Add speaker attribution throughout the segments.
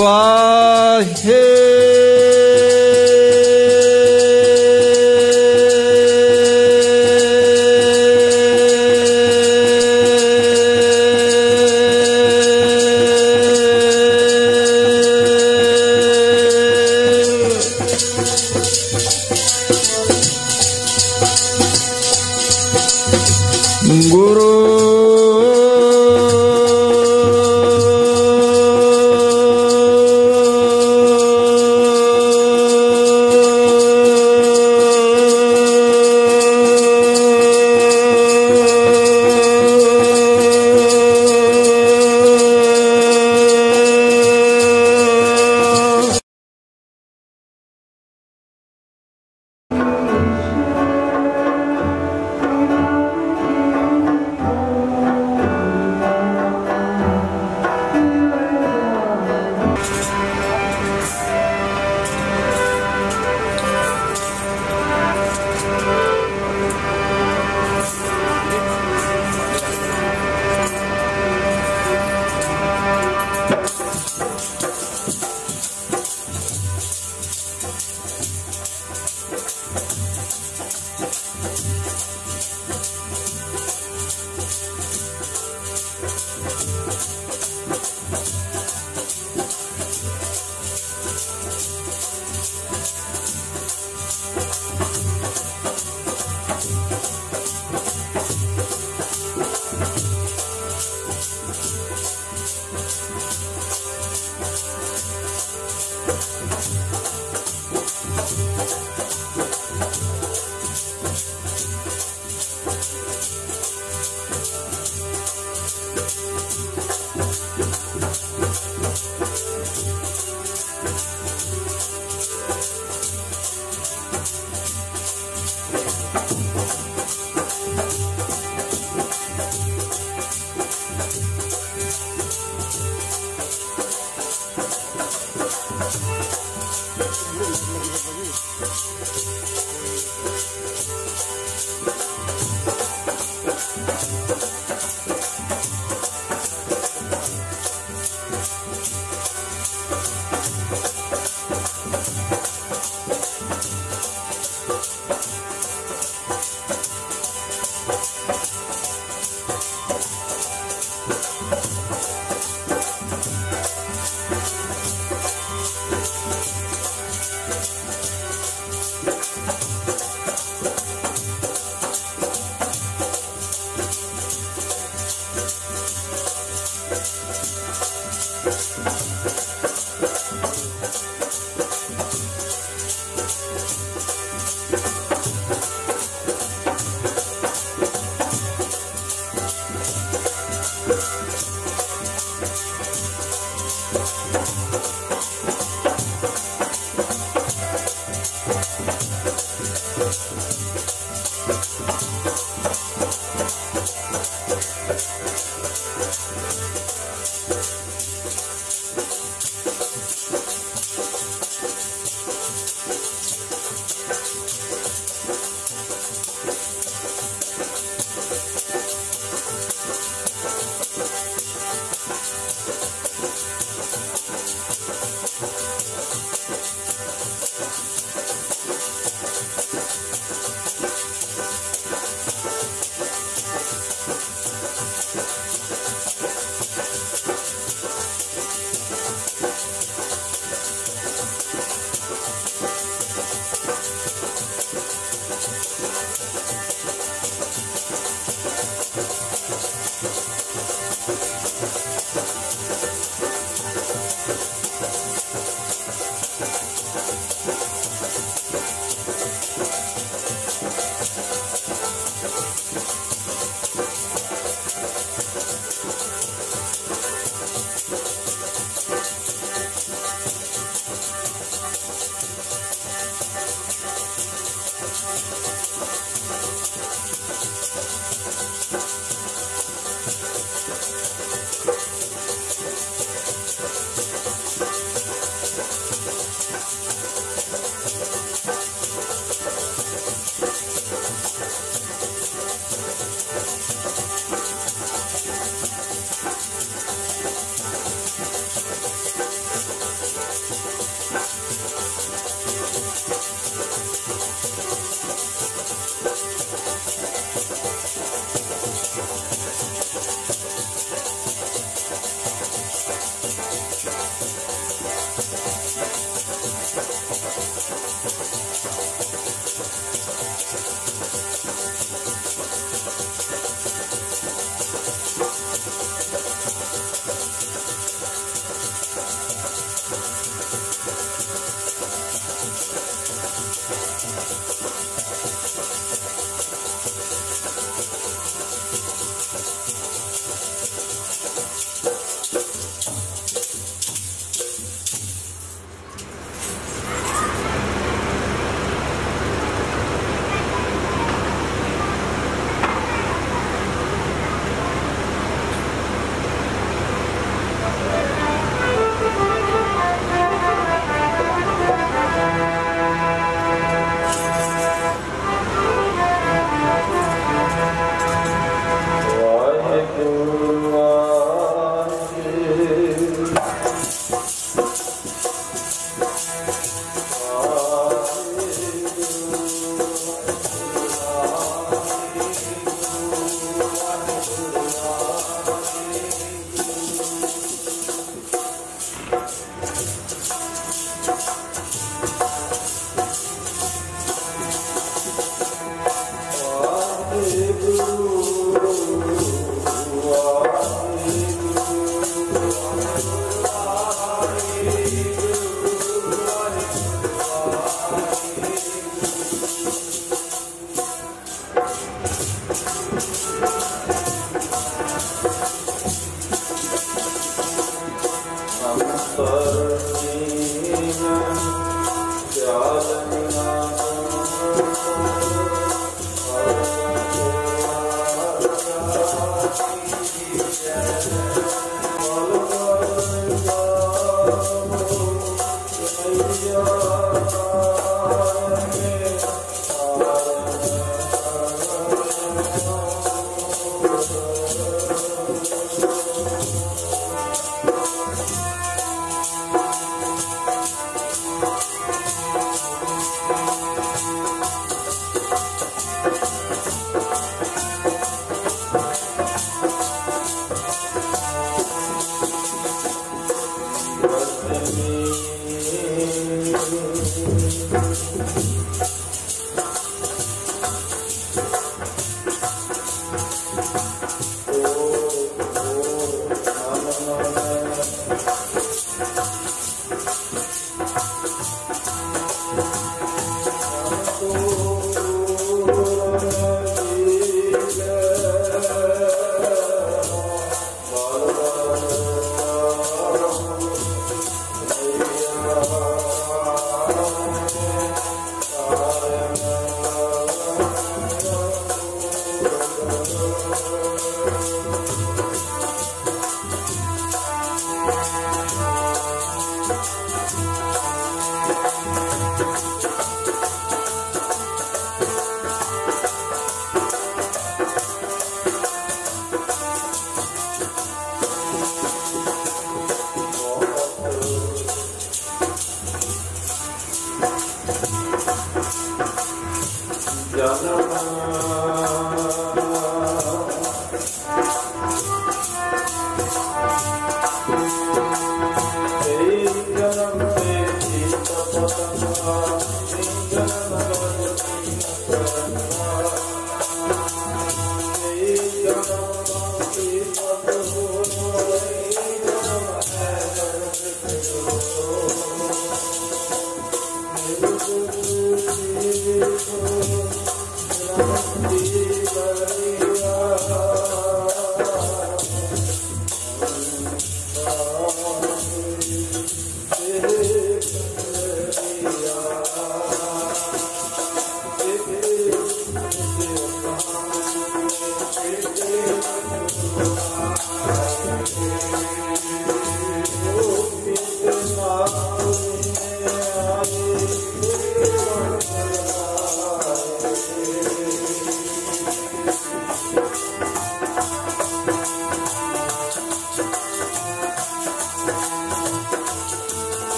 Speaker 1: वाहे गुरु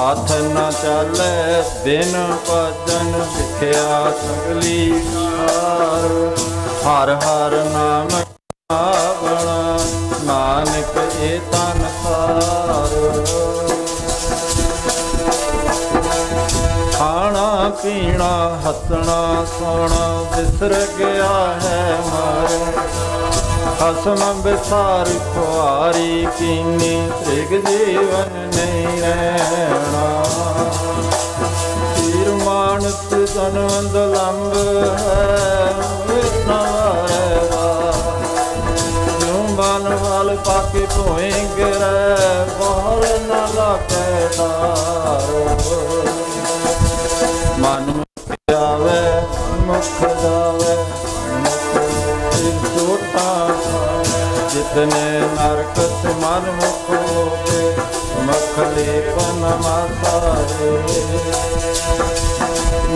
Speaker 1: हाथ न चले बिन भजन सिखिया सगली कार। हर हर नाम आवना नानक ए तन सार। खाना पीना हसना सोना बिसर गया है मारे। खसम बिसार खुआरी कीनी त्रिग जीवन नहीं रहना। तीर मानस जनवंद लंब है क्यों बन वाल पाके भोए गिरे बहर न लाके दारो। मन मुख आवे मुख जावे छोटा जितने नरक से मन मुख होके मखले पन मातारे।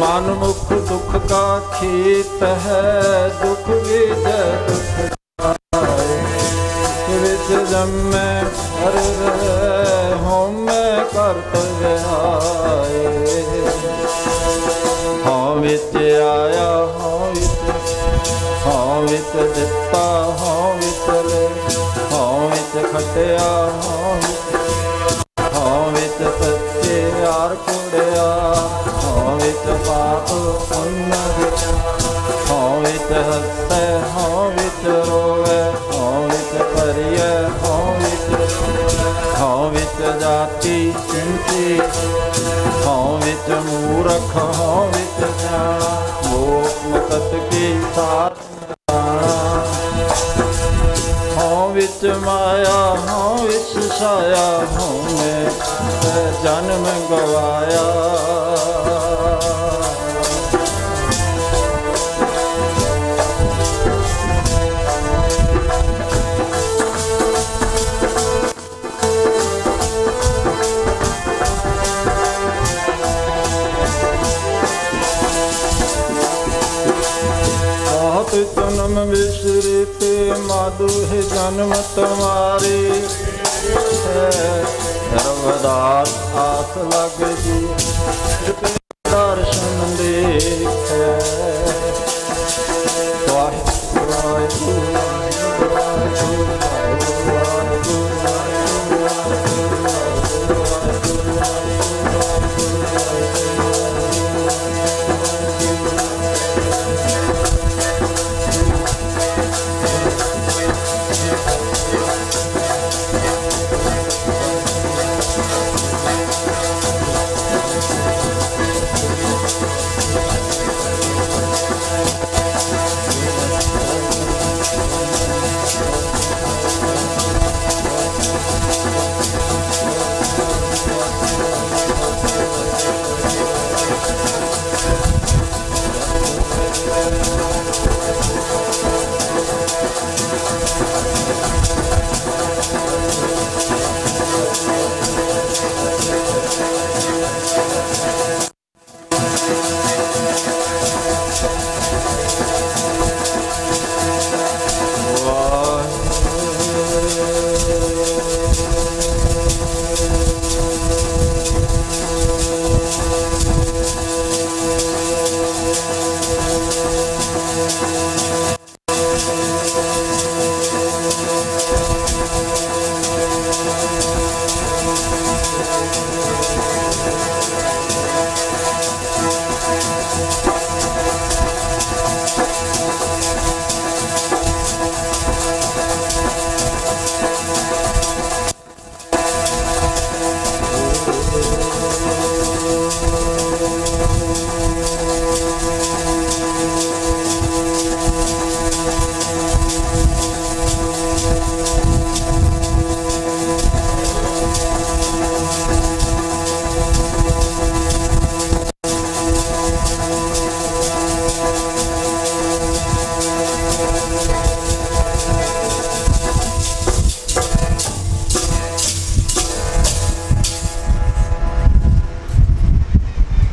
Speaker 1: मन मुख दुख का खेत है दुख विजय दुख जाए। विच जन्मे हर होम में कर्तव्य आए। हाँ विच आया हाँ विच दिता हाँ विच ले हाँ विच खटिया हाँ विच सच्चे यार कुड़िया। हाँ विच पाप पुण्य हाँ विच हसे हाँ विच रोवे हाँ विच परिये हाँ विच जाति चिंती हाँ विच मूरख हाँ विच जाना। लोक मुकत की साथ हाँ विच माया हाँ विच छाया हाँ में जन्म गवाया। जन्म विश्रित माधु है जन्म तुम्हारी। सर्वदास आस लग जी दर्शन देखे।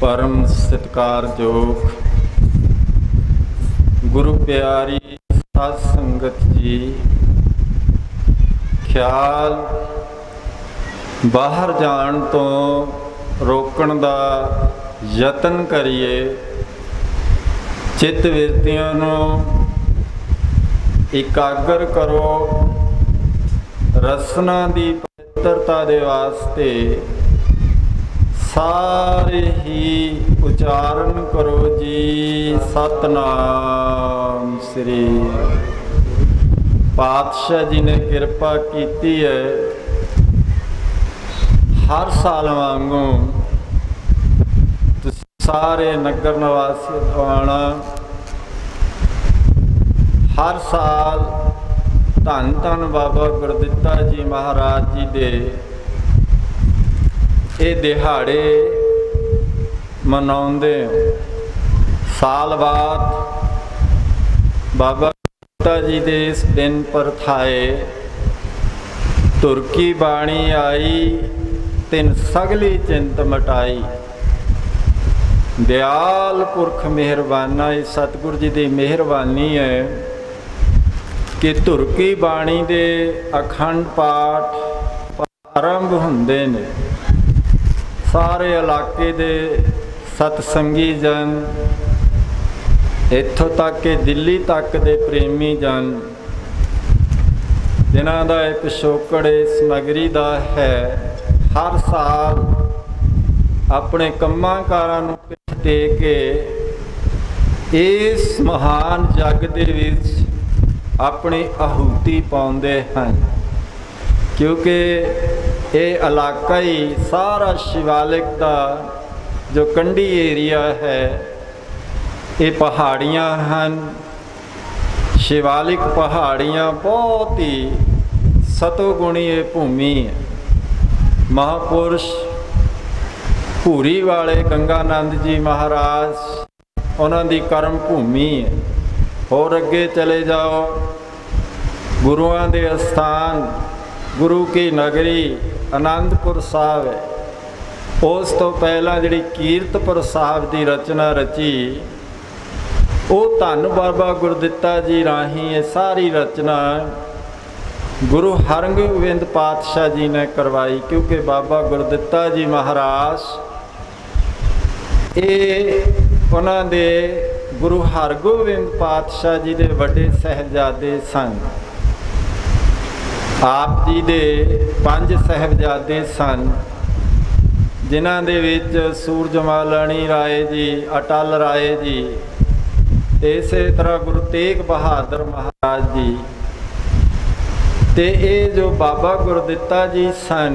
Speaker 1: परम सत्कारयोग गुरु प्यारी साध संगत जी, ख्याल बाहर जान तो रोकण दा यतन करिए, चित्त विरतियां नूं एकागर करो, रसना दी पवित्रता दे वास्ते सारे ही उचारण करो जी सतनाम श्री। पातशाह जी ने कृपा की है, हर साल वांगू सारे नगर निवासी आना, हर साल धन धन बाबा गुरदित्ता जी महाराज जी दे ये दिहाड़े मनाउंदे। साल बाद बाबा गुरदित्ता जी दे इस दिन पर थाए तुर्की बाणी आई, तिन सगली चिंत मटाई। दयाल पुरख मेहरबाना, सतगुरु जी की मेहरबानी है कि तुर्की बाणी दे अखंड पाठ आरंभ हुंदे ने। सारे इलाके दे सतसंगी जन, इत्थों तक कि दिल्ली तक दे प्रेमी जन, जिन्हां दा पिछोकड़ इस नगरी दा है, हर साल अपने कम्मां कारां नूं पिठ दे के इस महान जग दे विच अपनी आहूति पाउंदे हन। क्योंकि ये इलाका ही सारा शिवालिक का जो कंढी एरिया है, ये पहाड़ियाँ हैं। शिवालिक पहाड़ियाँ बहुत ही सतोगुणी ये भूमि है। महापुरुष भूरी वाले गंगानंद जी महाराज उन्हों की कर्म भूमि है। और अगे चले जाओ, गुरुआं दे स्थान, गुरु की नगरी आनंदपुर साहब है। उस तो पहला जिहड़ी कीरतपुर साहब की रचना रची, वो धन बाबा गुरदित्ता जी राही ये सारी रचना गुरु हरगोबिंद पातशाह जी ने करवाई। क्योंकि बाबा गुरदित्ता जी महाराज ये उन्हां दे गुरु हरगोबिंद पातशाह जी दे वड्डे साहिबजादे सन। आप जी दे 5 साहिबजादे सन, जिन्हां दे विच सूरजमालाणी राय जी, अटल राय जी, इस तरह गुरु तेग बहादुर महाराज जी, ते ये जो बाबा गुरदित्ता जी सन,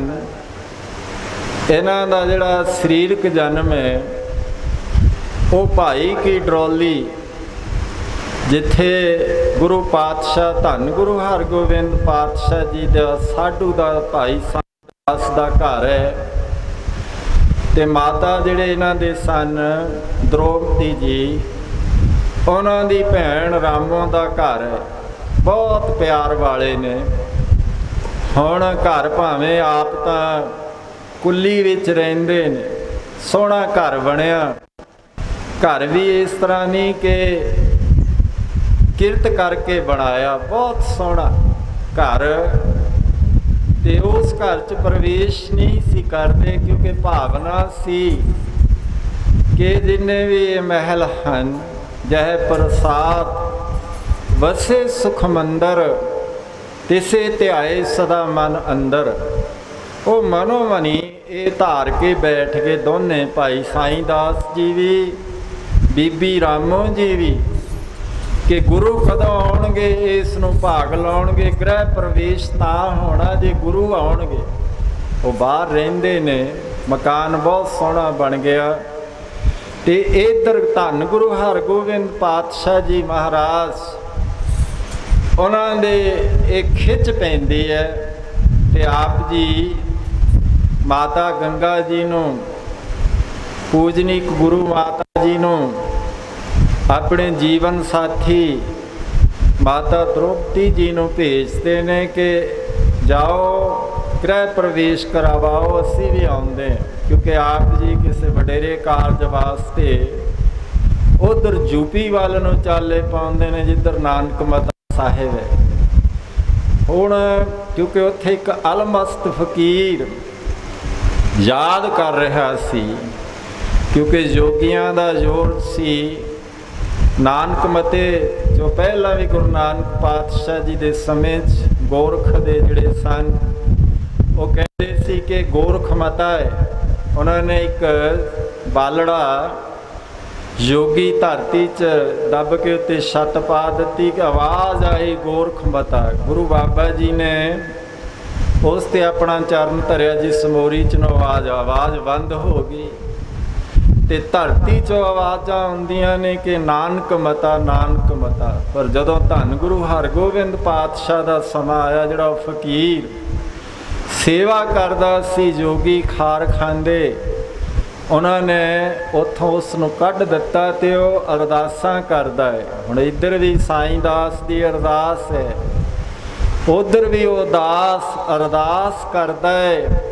Speaker 1: इन्हां दा जिहड़ा सरीरक जन्म है वो भाई की डरौली, जिथे गुरु पातशाह धन गुरु हरगोबिंद पातशाह जी का साधु का भाई दास का घर है। ते माता जिहड़े इन्हां दे सन द्रौपदी जी, उन्हां दी भैन रामों का घर है। बहुत प्यार वाले ने। हुण घर भावें आप तां कुल्ली विच रहिंदे ने, सोहना घर बनिया। घर भी इस तरह नहीं कि किरत करके बनाया, बहुत सोहना घर। ते उस घर च प्रवेश नहीं सी करते, क्योंकि भावना सी कि जिन्ने भी ये महल हैं, जह प्रसाद वसे सुख मंदर, तिसे ध्याए सदा मन अंदर। वो मनो मनी ये धार के बैठ के दोने भाई साईं दास जी भी, बीबी रामो जी भी, कि गुरु कदों आउणगे, इस नूं भाग लाउणगे। गृह प्रवेश तां होना जे गुरु आउणगे। वो बाहर रहिंदे ने, मकान बहुत सोहना बन गया। ते इधर धन गुरु हरगोबिंद पातशाह जी महाराज, उन्हां दे एक खिच पैंदी है। ते आप जी माता गंगा जी नूं, पूजनीक गुरु माता जी नूं, अपने जीवन साथी माता द्रौपदी जी नूं भेजते ने कि जाओ गृह प्रवेश करवाओ, असी भी आउंदे। क्योंकि आप जी किसी वडेरे कारज वास्ते उधर यूपी वाल नूं चाले पाउंदे ने, जिधर नानक मता साहिब है। हुण क्योंकि उत्थे एक अलमस्त फकीर याद कर रहा सी, क्योंकि जोगियां दा जोर सी। नानक मते जो पहला भी गुरु नानक पातशाह जी के समय गोरख दे जिहड़े सन वो कहते सी कि गोरख मता है। उन्होंने एक बालड़ा जोगी धरती च दब के उत्ते छत पा दी, आवाज़ आई गोरख मता। गुरु बाबा जी ने उस ते अपना चरण धरिया, जिस मोरी च आवाज़ बंद हो गई ते धरती चो आवाज़ां आउंदियां ने कि नानक मता नानक मता। पर जदों धन गुरु हरगोबिंद पातशाह का समा आया, जिहड़ा फकीर सेवा करदा सी, जोगी खार खांदे, उन्होंने उत्थों उसनूं कढ दिता ते ओह अरदासां करदा है। हुण इधर भी साईं दास की अरदास है, उधर भी वो दास अरदास करदा है।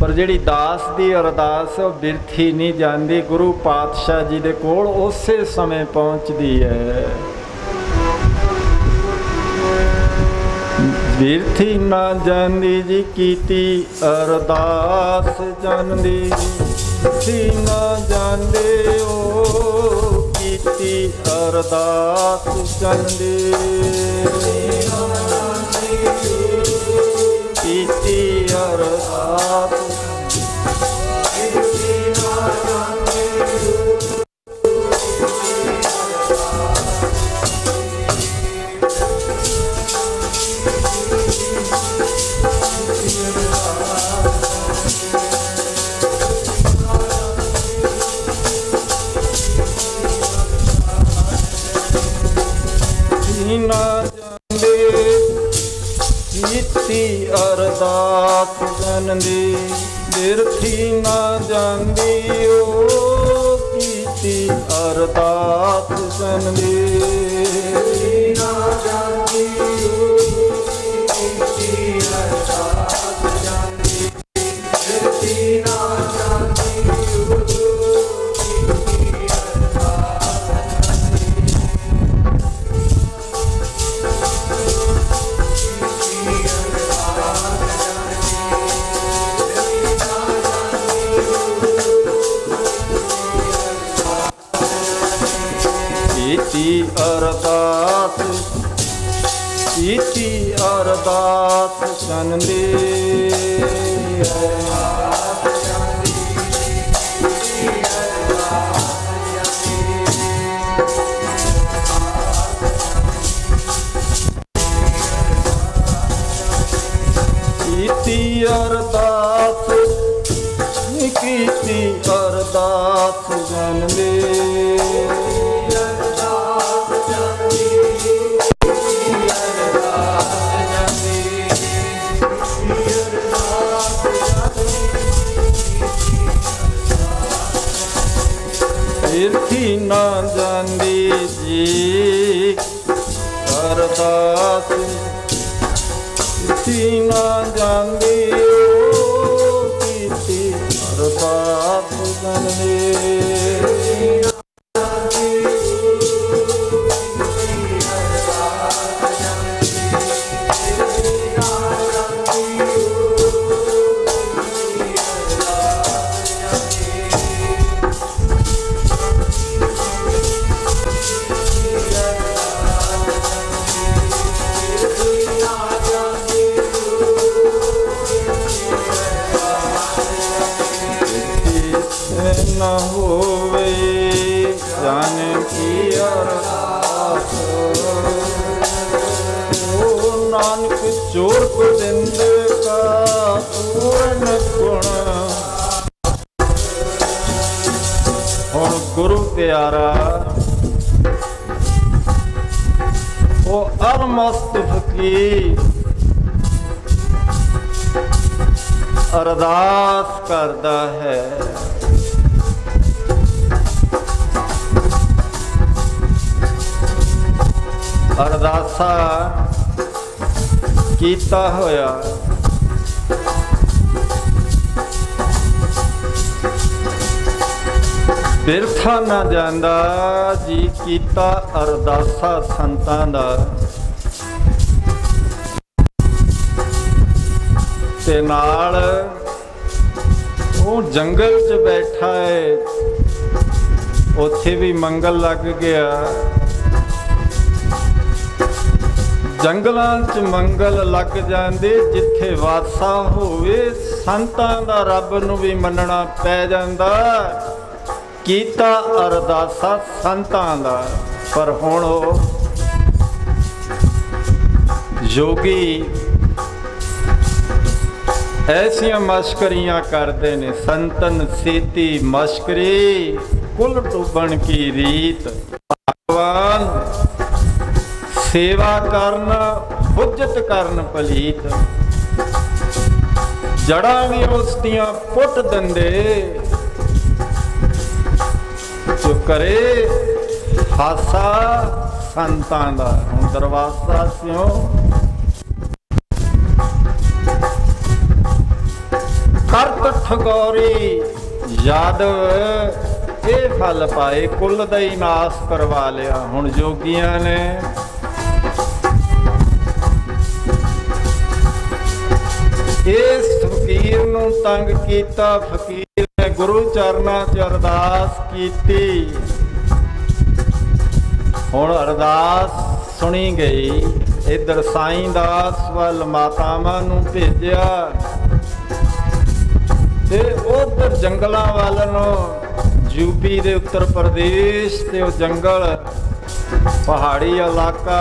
Speaker 1: पर जिहड़ी दास की अरदास है बिरथी नहीं जाती, गुरु पातशाह जी दे कोल उसे समय पहुँचती है। बिरथी ना जाती जी कीती अरदास जानदी, बिरथी ना जांदे ओ कीती अरदास जानदी, कीती अरदास अरदास जानदी, बिरथी ना जांदी ओ कीती अरदास जानदी, ना जांदी ओ कीती अरदास जानदी, बिरथी ना जांदी ओ कीती अरदास कीती अरदास जानदी, कीती अरदास, कीती अरदास जानदी, बिरथी ना जांदी जी अरदास, बिरथी ना जांदी ओ कीती अरदास जानदी, ना होवे जाने की अरदास, ओ नानक चोर गोबिंद का पूर्ण गुण। हुण गुरु प्यारा वो अरमस्त फकीर अरदास करदा है। अरदासा कीता होया बिरथा ना जांदा जी, कीता अरदासा संतां दा ते नाल वो जंगल च बैठा है, उत्थे भी मंगल लग गया। जंगलां च मंगल लग जांदे, जिथे वासा होवे संतां दा रब नूं भी मनना पै जांदा। कीता अरदासा संतां दा, पर हुण योगी ऐसियां मश्करियां करते ने। संतन सीती मश्करी, कुल डुबन की रीत। भगवान सेवा करन, हुज्जत करन पलीत। जड़ा भी उसदियां पुट दिंदे, जो करे हासा संतां दा। हुण दरवासा स्यों करत ठगौरी यादव ये फल पाए, कुल दा ही नाश करवा लिया। हुण जोगियां ने इस फकीर नूं तंग कीता। फकीर ने गुरु चरनां च अरदास कीती। हुण अरदास सुनी गई। इधर साईं दास वल मातावां नूं भेजिया ते उधर जंगलों वाल यूपी दे उत्तर प्रदेश ते वो जंगल पहाड़ी इलाका।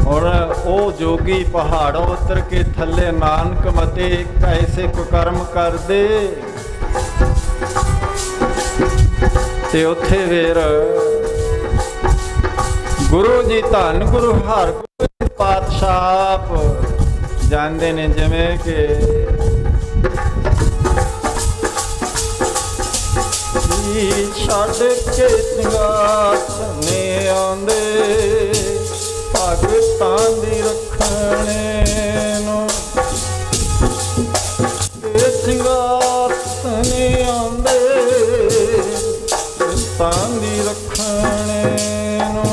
Speaker 1: हुण वो जोगी पहाड़ों उतर के थले नानक मते कैसे कुकर्म कर दे ते उत्थे फिर गुरु जी धन गुरु हरगोबिंद पातशाह जाते ने। जिमें कि छड़ के सिंघासने आंदे, भगतां दी रखने नूं। सिंघासने आंदे, भगतां दी रखने नूं।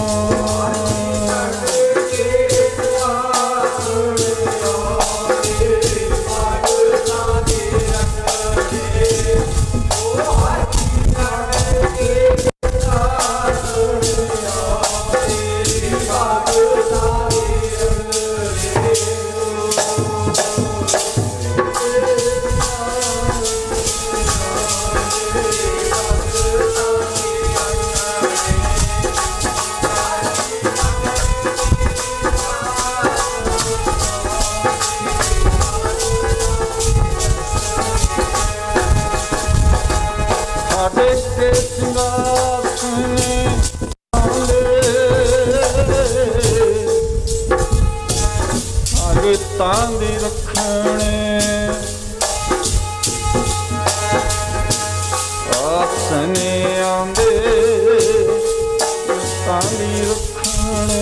Speaker 1: भगतां दी रखने आसने आंदे, भगतां दी रखने।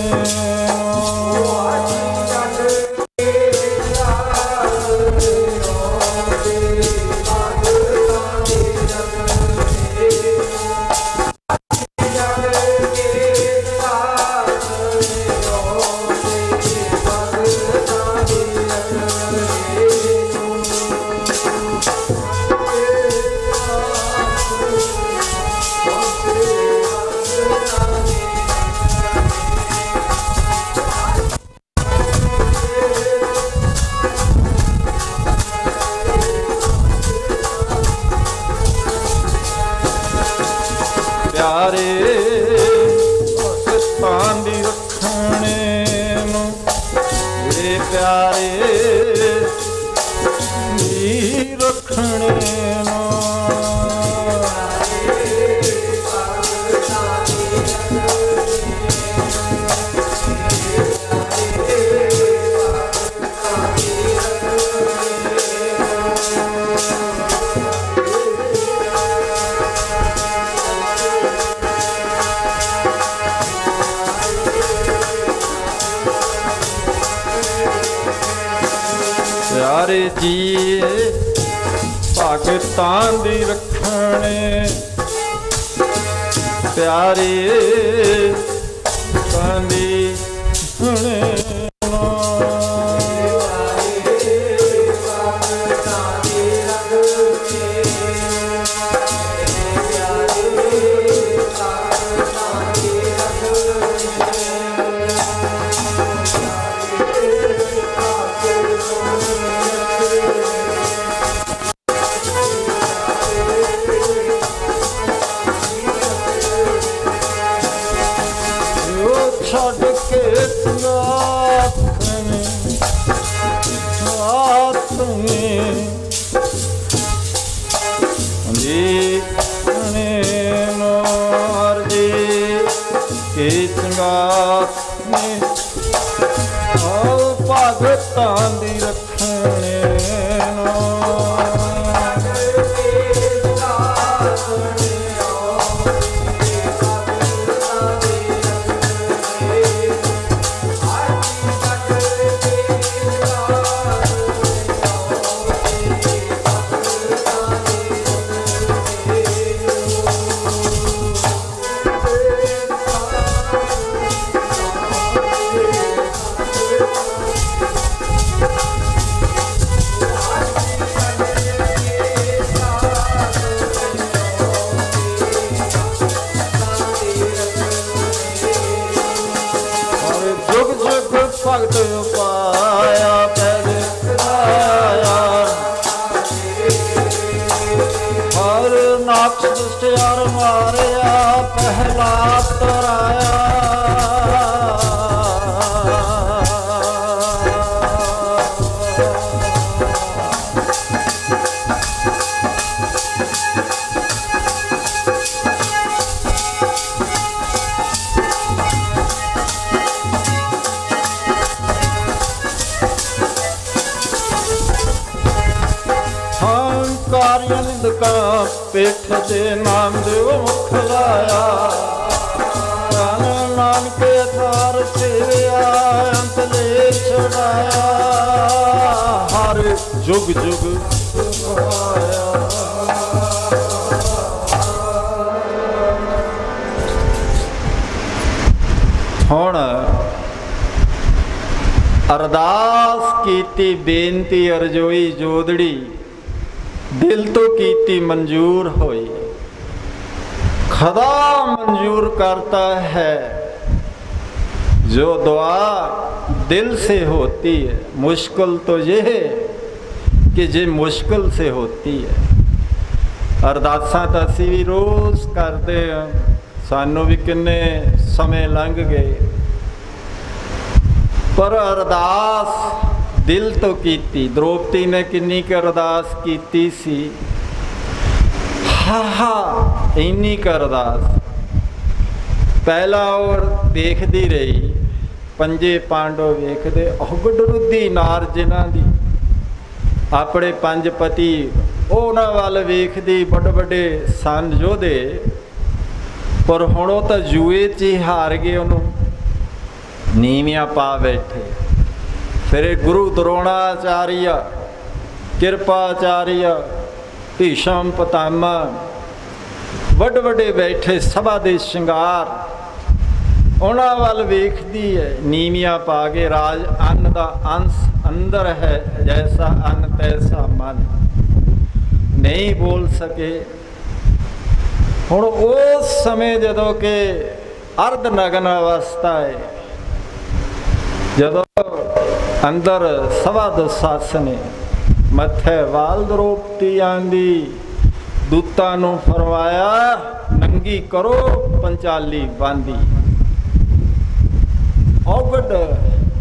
Speaker 1: प्यारे भगतां दी रखने नूं, मेरे प्यारे दी रखने नूं। प्यारे जी भगतां दी रखने, प्यारे भगतां दी रखने। अर्जी की संगात भगतां दी रखने भगत पाया पैदे आया हर नाक्ष दुष्ट यार मारिया पहला तराया का पेठ दे नाम देव मुख लाया नानक थार सेविया अंत ले छड़ाया हर जुग जुग आया। हुण अरदास कीती बेनती अरजोई जोदड़ी दिल तो कीती मंजूर होई खुदा मंजूर करता है जो दुआ दिल से होती है। मुश्किल तो ये है कि जे मुश्किल से होती है। अरदासां तां असीं भी रोज़ करदे हां, सानू भी किन्ने समय लंघ गए, पर अरदास दिल तो कीती। द्रौपदी ने किन्नी क अरदास कीती सी, हा इन्नी क अरदास। पहला और देखती रही पंजे पांडव वेखदे औगड़ रुद्धि नार जिन्हां दी अपने पंज पति उन्हां वल वेखदी बड़े बड़े सन योधे, पर हुण ओह तां जुए च ही हार गए, उन्होंने नीवियां पा बैठे। फिर गुरु द्रोणाचार्य कृपाचार्य भीषम पितामह वड्डे वड्डे बैठे सभा दे श्रृंगार उन्हां वल वेखदी है। नीवियां पा के राज अन्न दा अंश अंदर है, जैसा अन्न तैसा मन, नहीं बोल सके। हुण उस समय जदों के अर्ध नग्न अवस्था है, जदों अंदर सवा दुशासने मथे वाल द्रौपदी आंदी दूतां नूं फरमाया नंगी करो पंचाली बांधी। औगड़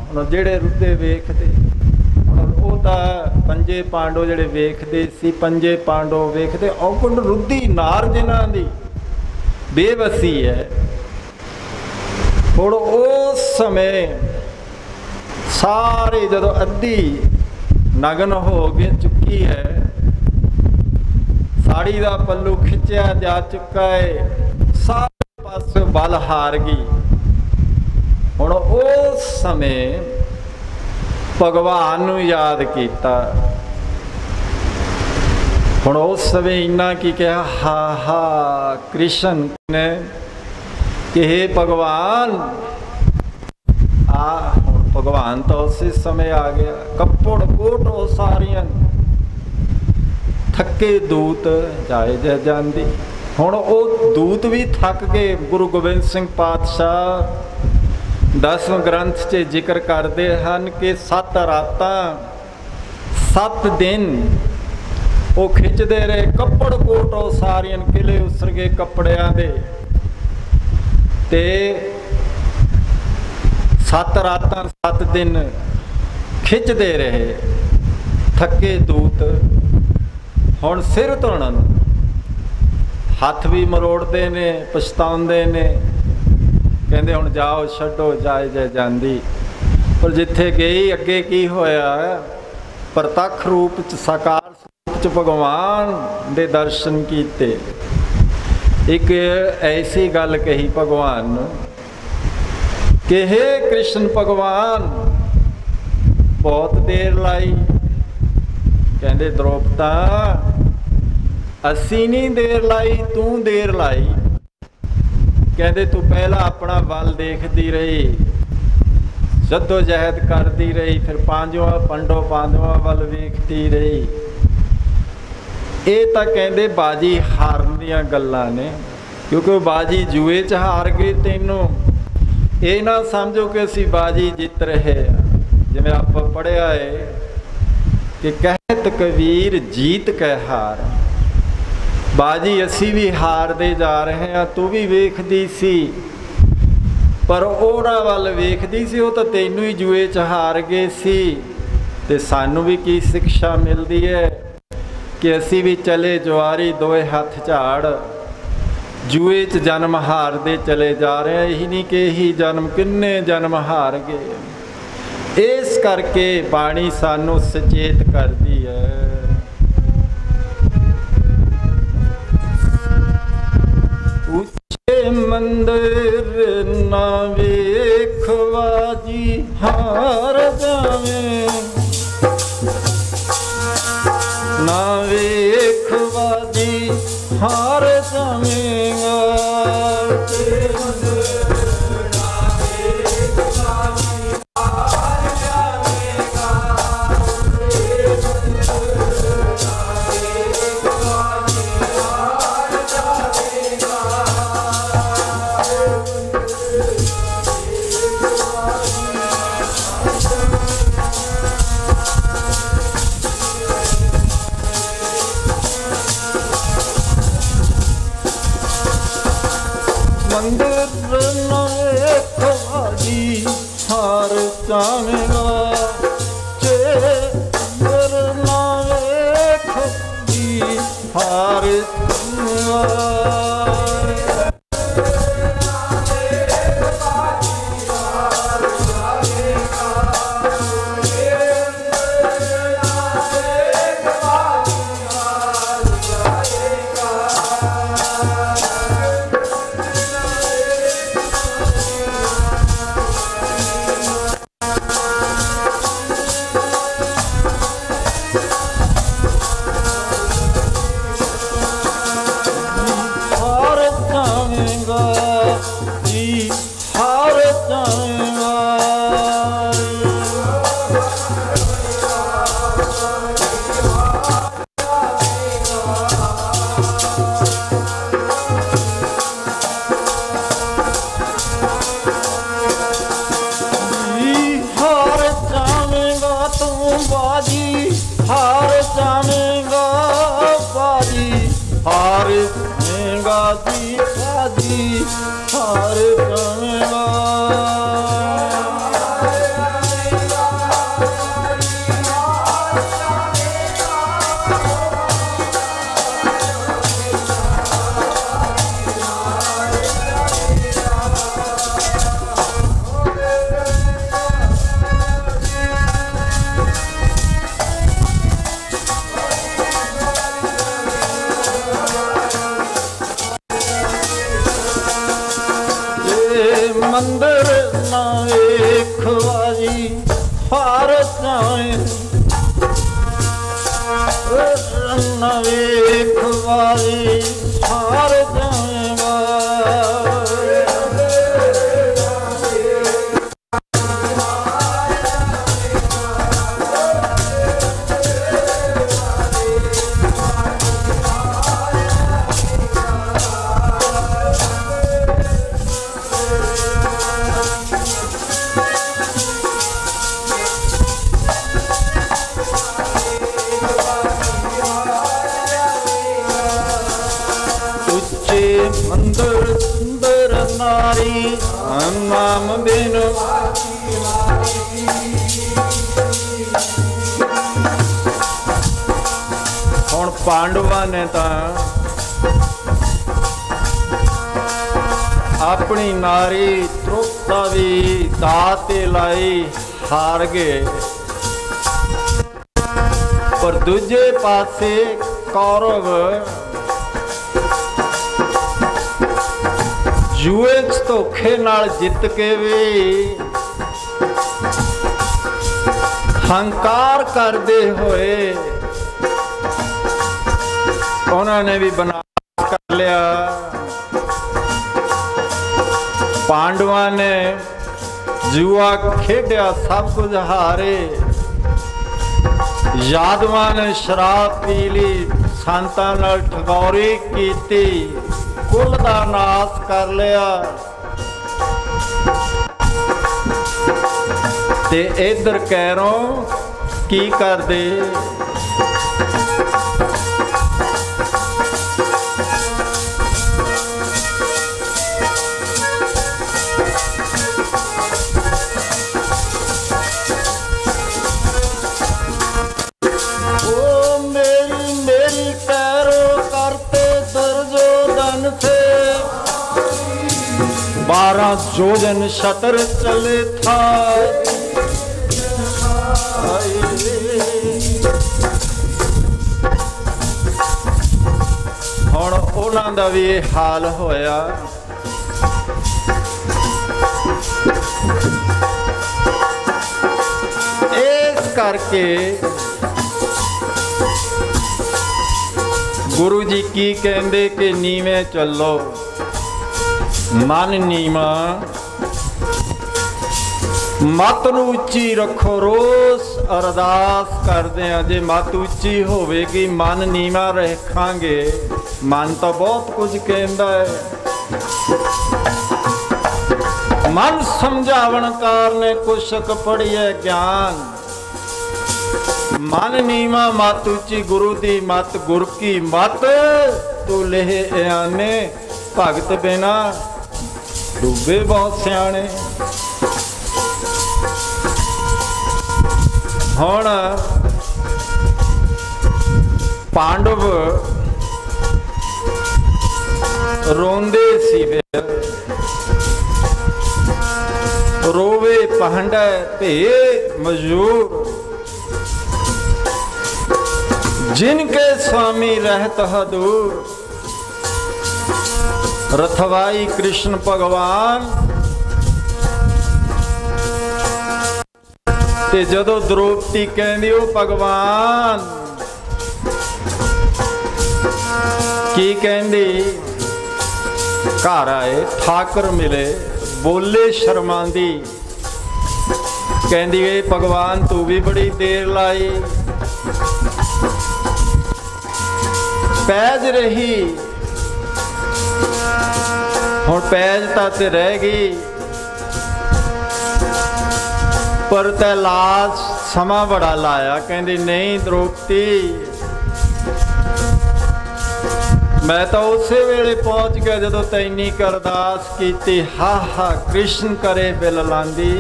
Speaker 1: हुण जेड़े रुद्धे वेखदे, ਉਹ ਤਾਂ ਪੰਜੇ ਪਾਂਡੋ ਜਿਹੜੇ ਵੇਖਦੇ ਸੀ, ਪੰਜੇ ਪਾਂਡੋ ਵੇਖਦੇ ਔਗੁਣ ਰੁੱਧੀ ਨਾਰ ਜਿਨ੍ਹਾਂ ਦੀ ਬੇਵਸੀ ਹੈ। ਹੁਣ ਉਸ ਸਮੇਂ ਸਾਰੇ ਜਦੋਂ ਅੱਧੀ ਨਗਨ ਹੋ ਕੇ ਚੁੱਕੀ ਹੈ, ਸਾੜੀ ਦਾ ਪੱਲੂ ਖਿੱਚਿਆ ਜਾ ਚੁੱਕਾ ਹੈ, ਸਾਰੇ ਪਾਸੇ ਬਲ ਹਾਰ ਗਈ। ਹੁਣ ਉਸ ਸਮੇਂ ਭਗਵਾਨ ਨੂੰ ਯਾਦ ਕੀਤਾ। ਹੁਣ ਉਸ ਸਮੇਂ ਇੰਨਾ ਕੀ ਕਿਹਾ, ਹਾ ਹਾ ਕ੍ਰਿਸ਼ਨ ਨੇ ਕਿ हे ਭਗਵਾਨ ਆ। ਹੁਣ ਭਗਵਾਨ ਤਾਂ ਉਸੇ ਸਮੇਂ ਆ ਗਿਆ। ਕੱਪੜ ਕੋਟ ਉਹ ਸਾਰੀਆਂ ਥੱਕੇ ਦੂਤ ਜਾਏ ਜਾ ਜਾਂਦੀ। ਹੁਣ ਉਹ ਦੂਤ ਵੀ ਥੱਕ ਗਏ। ਗੁਰੂ ਗੋਬਿੰਦ ਸਿੰਘ ਪਾਤਸ਼ਾਹ 10ਵੇਂ ਗ੍ਰੰਥ 'ਚ ਜ਼ਿਕਰ ਕਰਦੇ ਹਨ ਕਿ 7 ਰਾਤਾਂ 7 ਦਿਨ ਉਹ ਖਿੱਚਦੇ ਰਹੇ। ਕੱਪੜ ਕੋਟ ਉਹ ਸਾਰੀਆਂ ਕਿਲੇ ਉਸਰ ਗਏ ਕੱਪੜਿਆਂ ਦੇ, ਤੇ 7 ਰਾਤਾਂ 7 ਦਿਨ ਖਿੱਚਦੇ ਰਹੇ ਥੱਕੇ ਦੂਤ। ਹੁਣ ਸਿਰ ਧੋਣ ਨੂੰ हथ भी मरोड़ते ने, पछताते ने, कहते हुण जाओ छड्डो जाए जाए जांदी। पर जिथे गई अगे की होया, प्रतख रूप च साकार रूप च भगवान दे दर्शन कीते। एक ऐसी गल कही भगवान कि हे कृष्ण भगवान बहुत देर लाई। कहते द्रौपदा असी नहीं देर लाई, तू देर लाई। कहते तू पहला अपना बल देखती रही, जद्दोजहद करती रही, फिर पंडो पांडवां वल वेखती रही। ये तो कहते बाजी हारन दियां गल्लां ने, क्योंकि बाजी जुए च हार गए। तेनों ये ना समझो कि असी बाजी जित रहे। जिवें आप पढ़िया है कि कहत कबीर जीत कै हार, बाजी असी भी हारते जा रहे हैं। तू भी वेखदी सी, पर ओहदा वल वेखदी सी, वो तो तैनू ही जुए च हार गए सी। ते सानू भी की शिक्षा मिलती है कि असी भी चले जुआरी दोए हथ झाड़, जुए च जन्म हारते चले जा रहे हैं। यही नहीं कि यही जन्म किन्ने जन्म हार गए। इस करके बाणी सानू सचेत करती है। उच्चे मंदिर ना वेखवा जी हार जावे, ना वेखवा जी हार जावेगा। मंदिर न वेखवा जी हार जावेगा, चेर न वेखवा जी हार जावेगा। मंदिर ना वेखवा जी हार जावे, न वेखवा जी हार जावेगा। मंदिर सुंदर नारी नाम बिन हुण पांडवां ने तां अपनी नारी द्रुपदा भी दाते लाई हार गए। पर दूजे पासे कौरव जुए च धोखे नाल जित के भी हंकार करते हुए उन्होंने भी बनास कर लिया। पांडवा ने जुआ खेडिया सब कुछ हारे, यादवा ने शराब पी ली, संतां नाल ठगौरी कीती, कुल दा नाश कर लिया। ते इधर कैरों की कर दे, जोजन शतर चले था। हुण उन्हां दा भी हाल होया। इस करके गुरु जी की कहंदे कि नीवें चलो, मन नीवा, मत नूं उच्ची रखो। रोज अरदास करदे हैं, जे मत उच्ची होवेगी मन नीवा रखांगे। मन तो बहुत कुछ कहंदा है, मन समझावन कारने कुशक पढ़िए ज्ञान। मन नीवा मत उच्ची, गुरु दी मत, गुर की मत तू लेह आने। भगत बिना डूबे बहुत सियाने। हुण पांडव रोंदे सी, रोवे पहंडे ते मजूर। जिनके स्वामी रहत दूर, रथवाई कृष्ण भगवान। ते जदों द्रौपदी कहंदी ओ भगवान की कहंदी, घर आए ठाकर मिले, बोले शर्मांदी, कहंदी ए भगवान तू भी बड़ी देर लाई। पैज रही हुण पैज ते रह गई, पर तै लाश समा बड़ा लाया। कहंदी नहीं द्रौपदी, मैं तो उसे वेले पहुंच गया जदों तैनी अरदास कीती। हा हा कृष्ण करे बिल लांदी।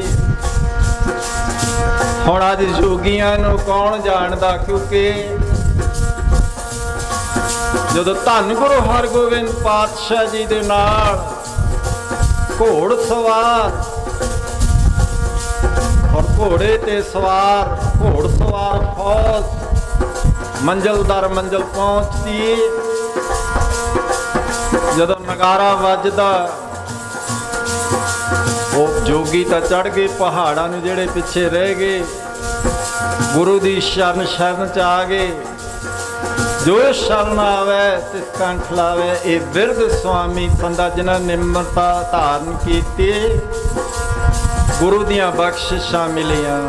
Speaker 1: हुण अज जोगियां नूं कौन जानदा, क्योंकि जदों धन गुरु हरगोबिंद पातशाह जी दे नाल घोड़ सवार और घोड़े ते सवार, घोड़ सवार फौज मंजिल दर मंजिल पहुंचती। जदों नगारा वजदा वो जोगी तो चढ़ गए पहाड़ां नूं, जेड़े पिछे रह गए गुरु दी शरण शरण च आ गए। जो शरण आवे तिस कंठ लावे, ये बिरद स्वामी संदा जिन्हां निम्रता धारण कीती, गुरु दियां बख्शिशां मिलियां।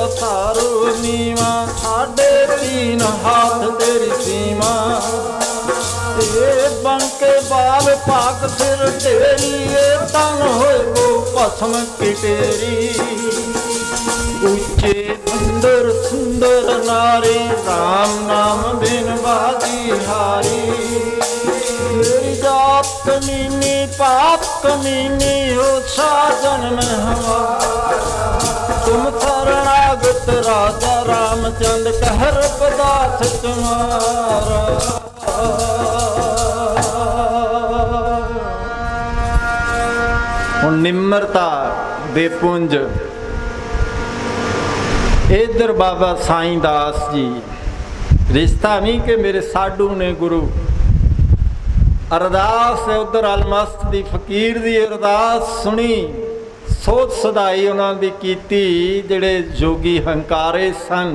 Speaker 1: असारो नीवा साढ़े तीन हाथ तेरी सीमा, बनके बाल पाक सिर तेरी, तन होए वो भस्म की तेरी। ऊंचे सुंदर सुंदर नारी, राम नाम बिन बाजी हारी। तेरी जा पाप कमीनी हो साजन में हमारा। तुम शरणागत राजा रामचंद्र कहर पदार्थ तुम्हारा। हुण निम्रता दे पुंज इधर बाबा साईं दास जी, रिश्ता नहीं कि मेरे साडू ने गुरु, अरदास उधर अलमस्त दी फकीर दी अरदास सुनी, सोच सदाई उन्होंने दी कीती, जिहड़े जोगी हंकारे सन,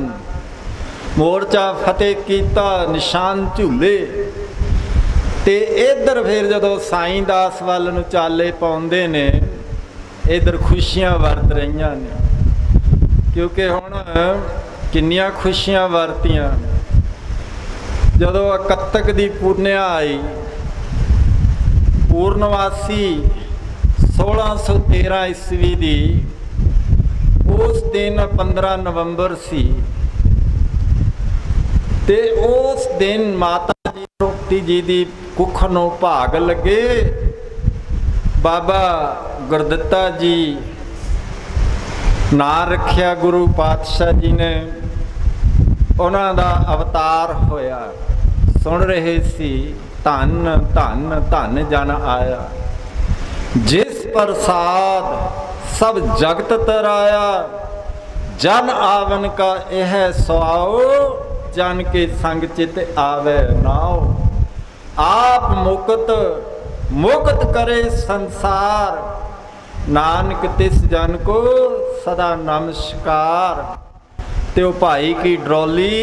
Speaker 1: मोर्चा फतेह कीता, निशान झूले। ते इधर फिर जदों साईं दास वाल नूं चाले पाउंदे ने, इधर खुशियां वरत रहीआं ने, क्योंकि हुण किन्नियां खुशियां वरतियां। जदों अकत्तक दी पूर्णिया आई, पूर्णवासी 1613 ईस्वी दी, उस दिन 15 नवंबर सी, ते उस दिन माता जी द्रौपदी जी दी कुख नूं भाग लगे। बाबा गुरदित्ता जी ना रखिया गुरु पातशाह जी ने, उन्हां दा अवतार होया। सुन रहे सी धन धन धन जन आया, जिस प्रसाद सब जगत तराया। जन आवन का यह सुआओ, जन के संग चित आवे नाओ। आप मुक्त मुक्त करे संसार, नानक तिस जन को सदा नमस्कार। ते भाई की डरौली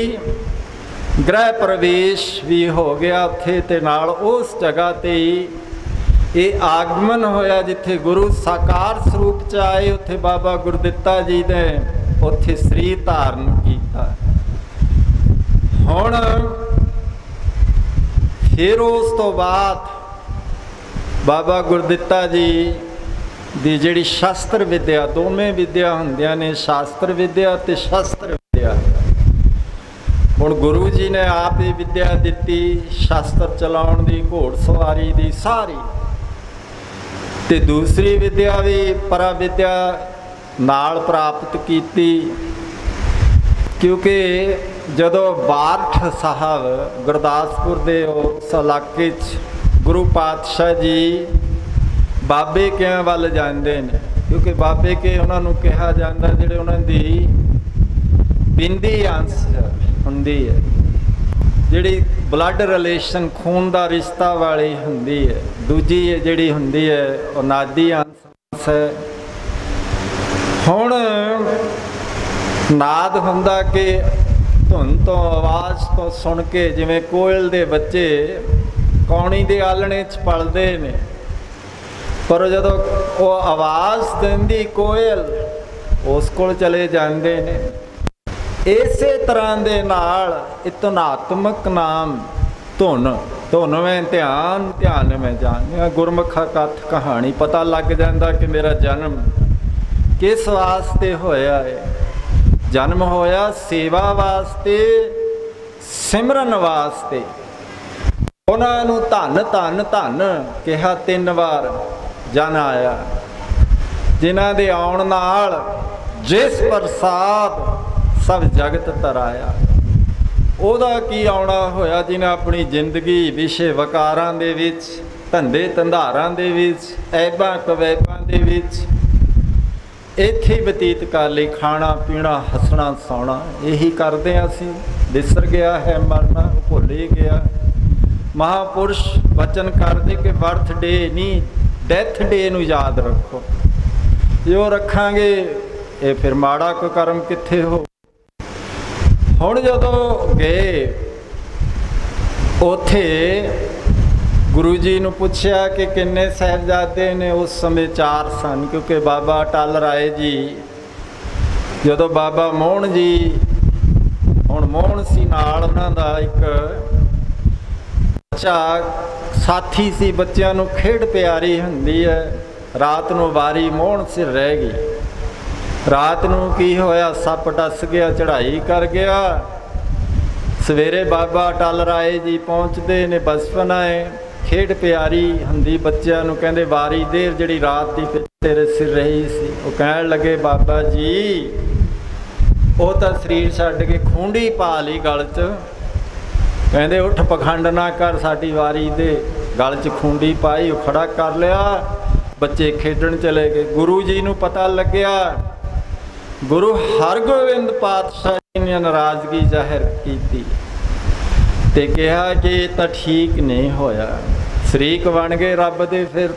Speaker 1: गृह प्रवेश भी हो गया उत्थे, ते नाल उस जगह ते ये आगमन होया जिथे गुरु साकार स्वरूप च आए। उत्थे बाबा गुरदित्ता जी ने उत्थे शरीर धारण किया। हुण फिर उस तो बाद बाबा गुरदित्ता जी दी जिहड़ी शास्त्र विद्या, दोवें विद्या हुंदियां ने, शास्त्र विद्या ते शस्त्र विद्या। हुण गुरु जी ने आप ही विद्या दिती, शास्त्र चलाउण दी, घोड़सवारी दी सारी, ते दूसरी विद्या भी परा विद्या नाल प्राप्त कीती। क्योंकि जदों बारठ साहब गुरदासपुर दे उस इलाके गुरु पातशाह जी बाबे कियां वल जांदे ने, क्योंकि बाबे के उन्होंने कहा जाता जिहड़े उन्हां दी बिंदी अंश हुंदी है, जिहड़ी ब्लड रिलेशन खून का रिश्ता वाली हुंदी है। दूजी जिहड़ी हुंदी है वो नादी अंश है। हुण नाद हुंदा कि धुन तो आवाज़ तो सुन के, जिवें कोयल दे बच्चे कौणी दे आलणे च पलदे ने, पर जदों वो आवाज़ दिंदी कोयल उस कोल चले जाते ने। इसे तरह दे नाल इतनात्मक नाम धुन, धुन में ध्यान, ध्यान में जान, गुरमुख कथ कहानी पता लग जाता कि मेरा जन्म किस वास्ते होया है। जन्म होया सेवा वास्ते, सिमरन वास्ते। उन्होंने धन धन धन कहा 3 बार। जन आया जिन्हां दे आउण नाल जिस प्रसाद सब जगत तराया। ओदा की आउणा होया, जिन्हें अपनी जिंदगी विषे वकारां दे विच, धंधे धंधारां दे विच, ऐबां कवैबां दे विच इत्थे बतीत कर लई। खाना पीना हसना सौना यही करते हैं असीं। विसर गया है मरना, भुल ही गया। महापुरुष वचन करते कि बर्थडे नहीं, डैथ डे नूं याद रखो। जो रखांगे ये फिर माड़ा कोई कर्म कित्थे हो। हुण जदों गए उथे गुरु जी नूं पुछया कि किन्ने साहिबजादे ने। उस समय 4 सन, क्योंकि बाबा अटल राय जी, जदों बाबा मोहन जी, हुण मोहन सी नाल उन्हां दा एक बच्चा साथी सी। बच्चों नूं खेड प्यारी हुंदी है। रात नूं वारी मोहन सिर रह गई। रात नूं की होया, सप टस गया, चढ़ाई कर गया। सवेरे बाबा अटल राय जी पहुँचते ने बसपन आए, खेड प्यारी हुंदी बच्चों नूं कहंदे वारी देर जिहड़ी रात दी तेरे सिर रही सी। वो कहण लगे बाबा जी वो तो शरीर छड्ड के खूंडी पा ली गल च। कहंदे उठ पखंड ना कर, साडी वारी दे गल च खूंडी पाई, वो खड़ा कर लिया। बच्चे खेडण चले गए। गुरु जी नूं पता लग्या, गुरु हरगोबिंद पातशाह जी ने नाराज़गी जाहिर की ते कहा कि तो ठीक नहीं होया। शरीक बन गए रब दे। फिर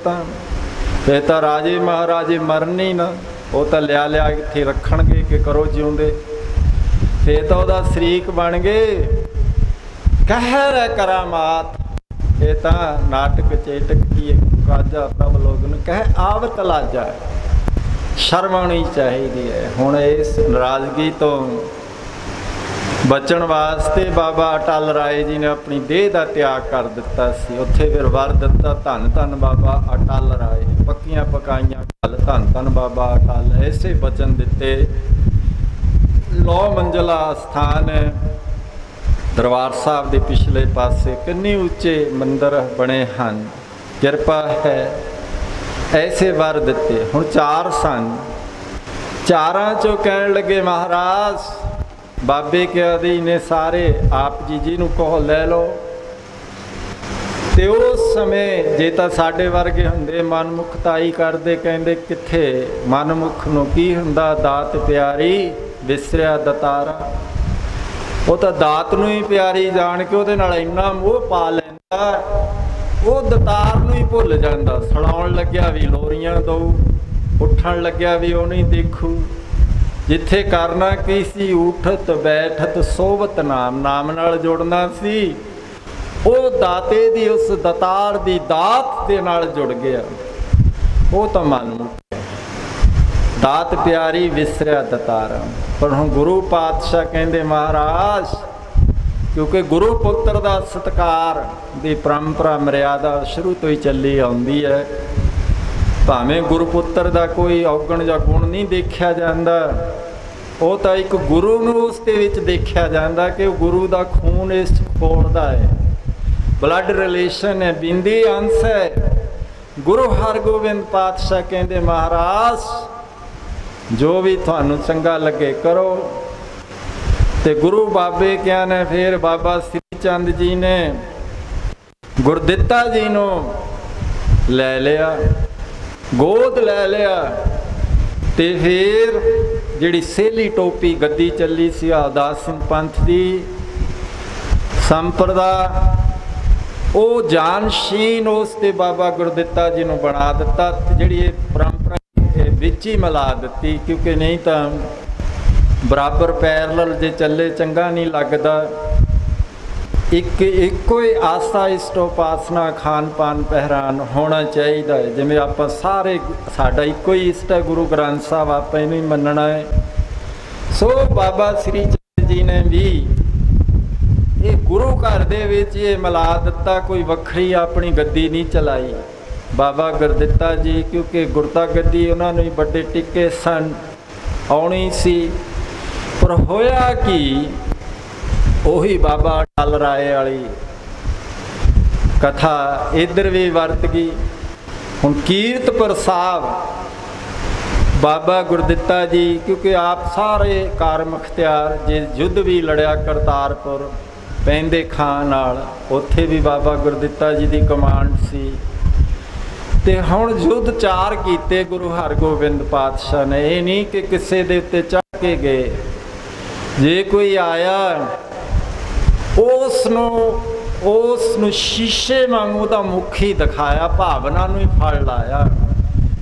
Speaker 1: तो राजे महाराजे मरन ही ना, वो तो लिया लिया इत्थे रखणगे कि करो जिउंदे। फिर तो वह शरीक बन गए। कहर है करामात, ये तो नाटक चेटक की काजा प्रभ लोग कह आवत लाजा। शर्म आनी चाहिए है। हुण इस नाराज़गी तो बचण वास्ते बाबा अटल राय जी ने अपनी देह का त्याग कर दिता सी। उत्थे फिर वर दिता धन धन बाबा अटल राय, पक्कियां पकाइयां गल धन धन बाबा अटल। ऐसे बचन दिते। 9 मंजिला स्थान दरबार साहब के पिछले पासे किन्ने उच्चे मंदिर बने हैं, किरपा है। ऐसे वर दिते। हुण 4 सन, 4 चों कहण लगे महाराज बाबे के अधीन ने सारे आप जी नूं कहो लै लो। ते उस समय जे तां साडे वर्गे हुंदे मनमुखताई करदे, कहंदे कित्थे मनमुख नूं की हुंदा दात प्यारी विसरिया दतारा। वो तो दात नूं ही प्यारी जान के उहदे नाल इन्ना मोह पा लैंदा, वो दतार नूं ही भुल जांदा। सड़ाउण लग्या भी लोरियां दऊ, उठण लग्या भी वो नहीं देखू। जिथे करना की सी उठत बैठत सोवत नाम, नाम नाल जुड़ना सी। वो दाते दी उस दतार दी दात दे नाल जुड़ गया। वो तो मनमुख है। दात प्यारी विसरिया दतारा। पर हुण गुरु पातशाह कहंदे महाराज, क्योंकि गुरु पुत्र दा सत्कार दी परंपरा मर्यादा शुरू तो ही चली आउंदी है। भावें गुरुपुत्र का कोई औगण या गुण नहीं देखा जाता, वो तो एक गुरु नूं उस दे विच देखा जाता कि गुरु का खून इस खोलता है, ब्लड रिलेशन है, बिंदी अंश है। गुरु हरगोबिंद पातशाह कहते महाराज जो भी थानू चंगा लगे करो। ते गुरु बाबे क्या ने फिर बाबा श्री चंद जी ने गुरदित्ता जी नूं लै लिया, गोद लै लिया। ते फिर जिहड़ी सेली टोपी गद्दी चली सी अवदास सिंह पंथ की संप्रदा, वो जानशीन उसते बाबा गुरदित्ता जी नूं बना दिता। जिहड़ी परंपरा विच ही मिला दिती, क्योंकि नहीं तो बराबर पैरल जे चले चंगा नहीं लगता। एको ही आस्था इष्ट उपासना खान पान पहरान होना चाहिए है। जिमें आप सारे साडा एको ही इष्ट है गुरु ग्रंथ साहब, आप इनू मनना है। सो बाबा श्री चंद जी ने भी ये गुरु घर दे विच ये मिला दिता, कोई वखरी अपनी गद्दी नहीं चलाई। बाबा गुरदित्ता जी क्योंकि गुरता गद्दी उन्होंने भी बड़े टिके सन आनी सी, पर होया कि उही बाबा अटल राय वाली कथा इधर भी वरत गई। हुण कीरतपुर साहब बाबा गुरदित्ता जी क्योंकि आप सारे कार मुख्तियार जे युद्ध भी लड़िया करतारपुर पैंदे खां नाल, उत्थे भी बाबा गुरदित्ता जी की कमांड सी। ते हुण युद्ध 4 कीते गुरु हरगोबिंद पातशाह ने। ये नहीं कि किसी दे उत्ते चढ़ के गए, जे कोई आया उसनूं शीशे वांगू दा मुखी दिखाया, भावना नूं ही फड़ लाया।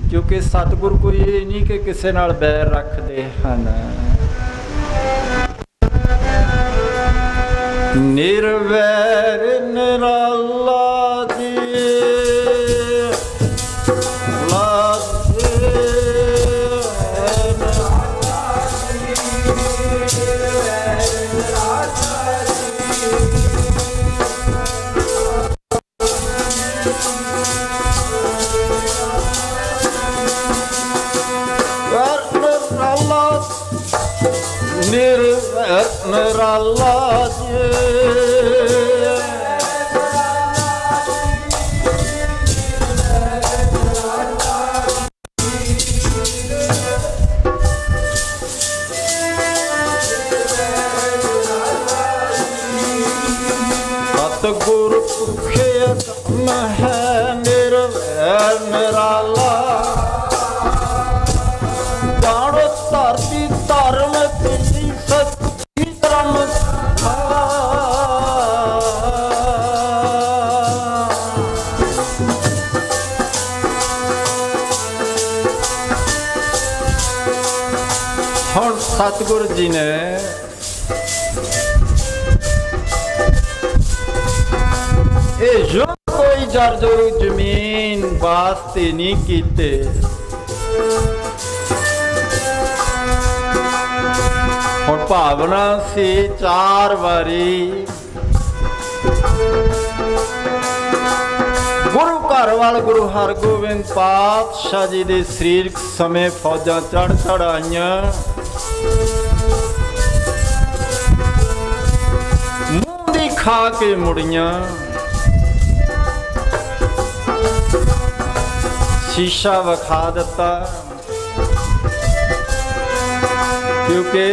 Speaker 1: क्योंकि सतगुर कोई ये नहीं कि किसी नाल बैर रखते हैं। निर्वैर निराला जी निराला निराला जानो धरती धर्म तेरी सच्ची धर्म हुण सतगुरु जी ने ये युद्ध कोई जरजोरू जमीन वास्ते नहीं कीते। हुण भावना से 4 वारी गुरु घर वाल गुरु हरगोबिंद पातशाह जी दे शरीर समय फौजा चढ़ चढ़ आईयां। मूंह दी खा के मुड़ियां। शीशा विखा दिता क्योंकि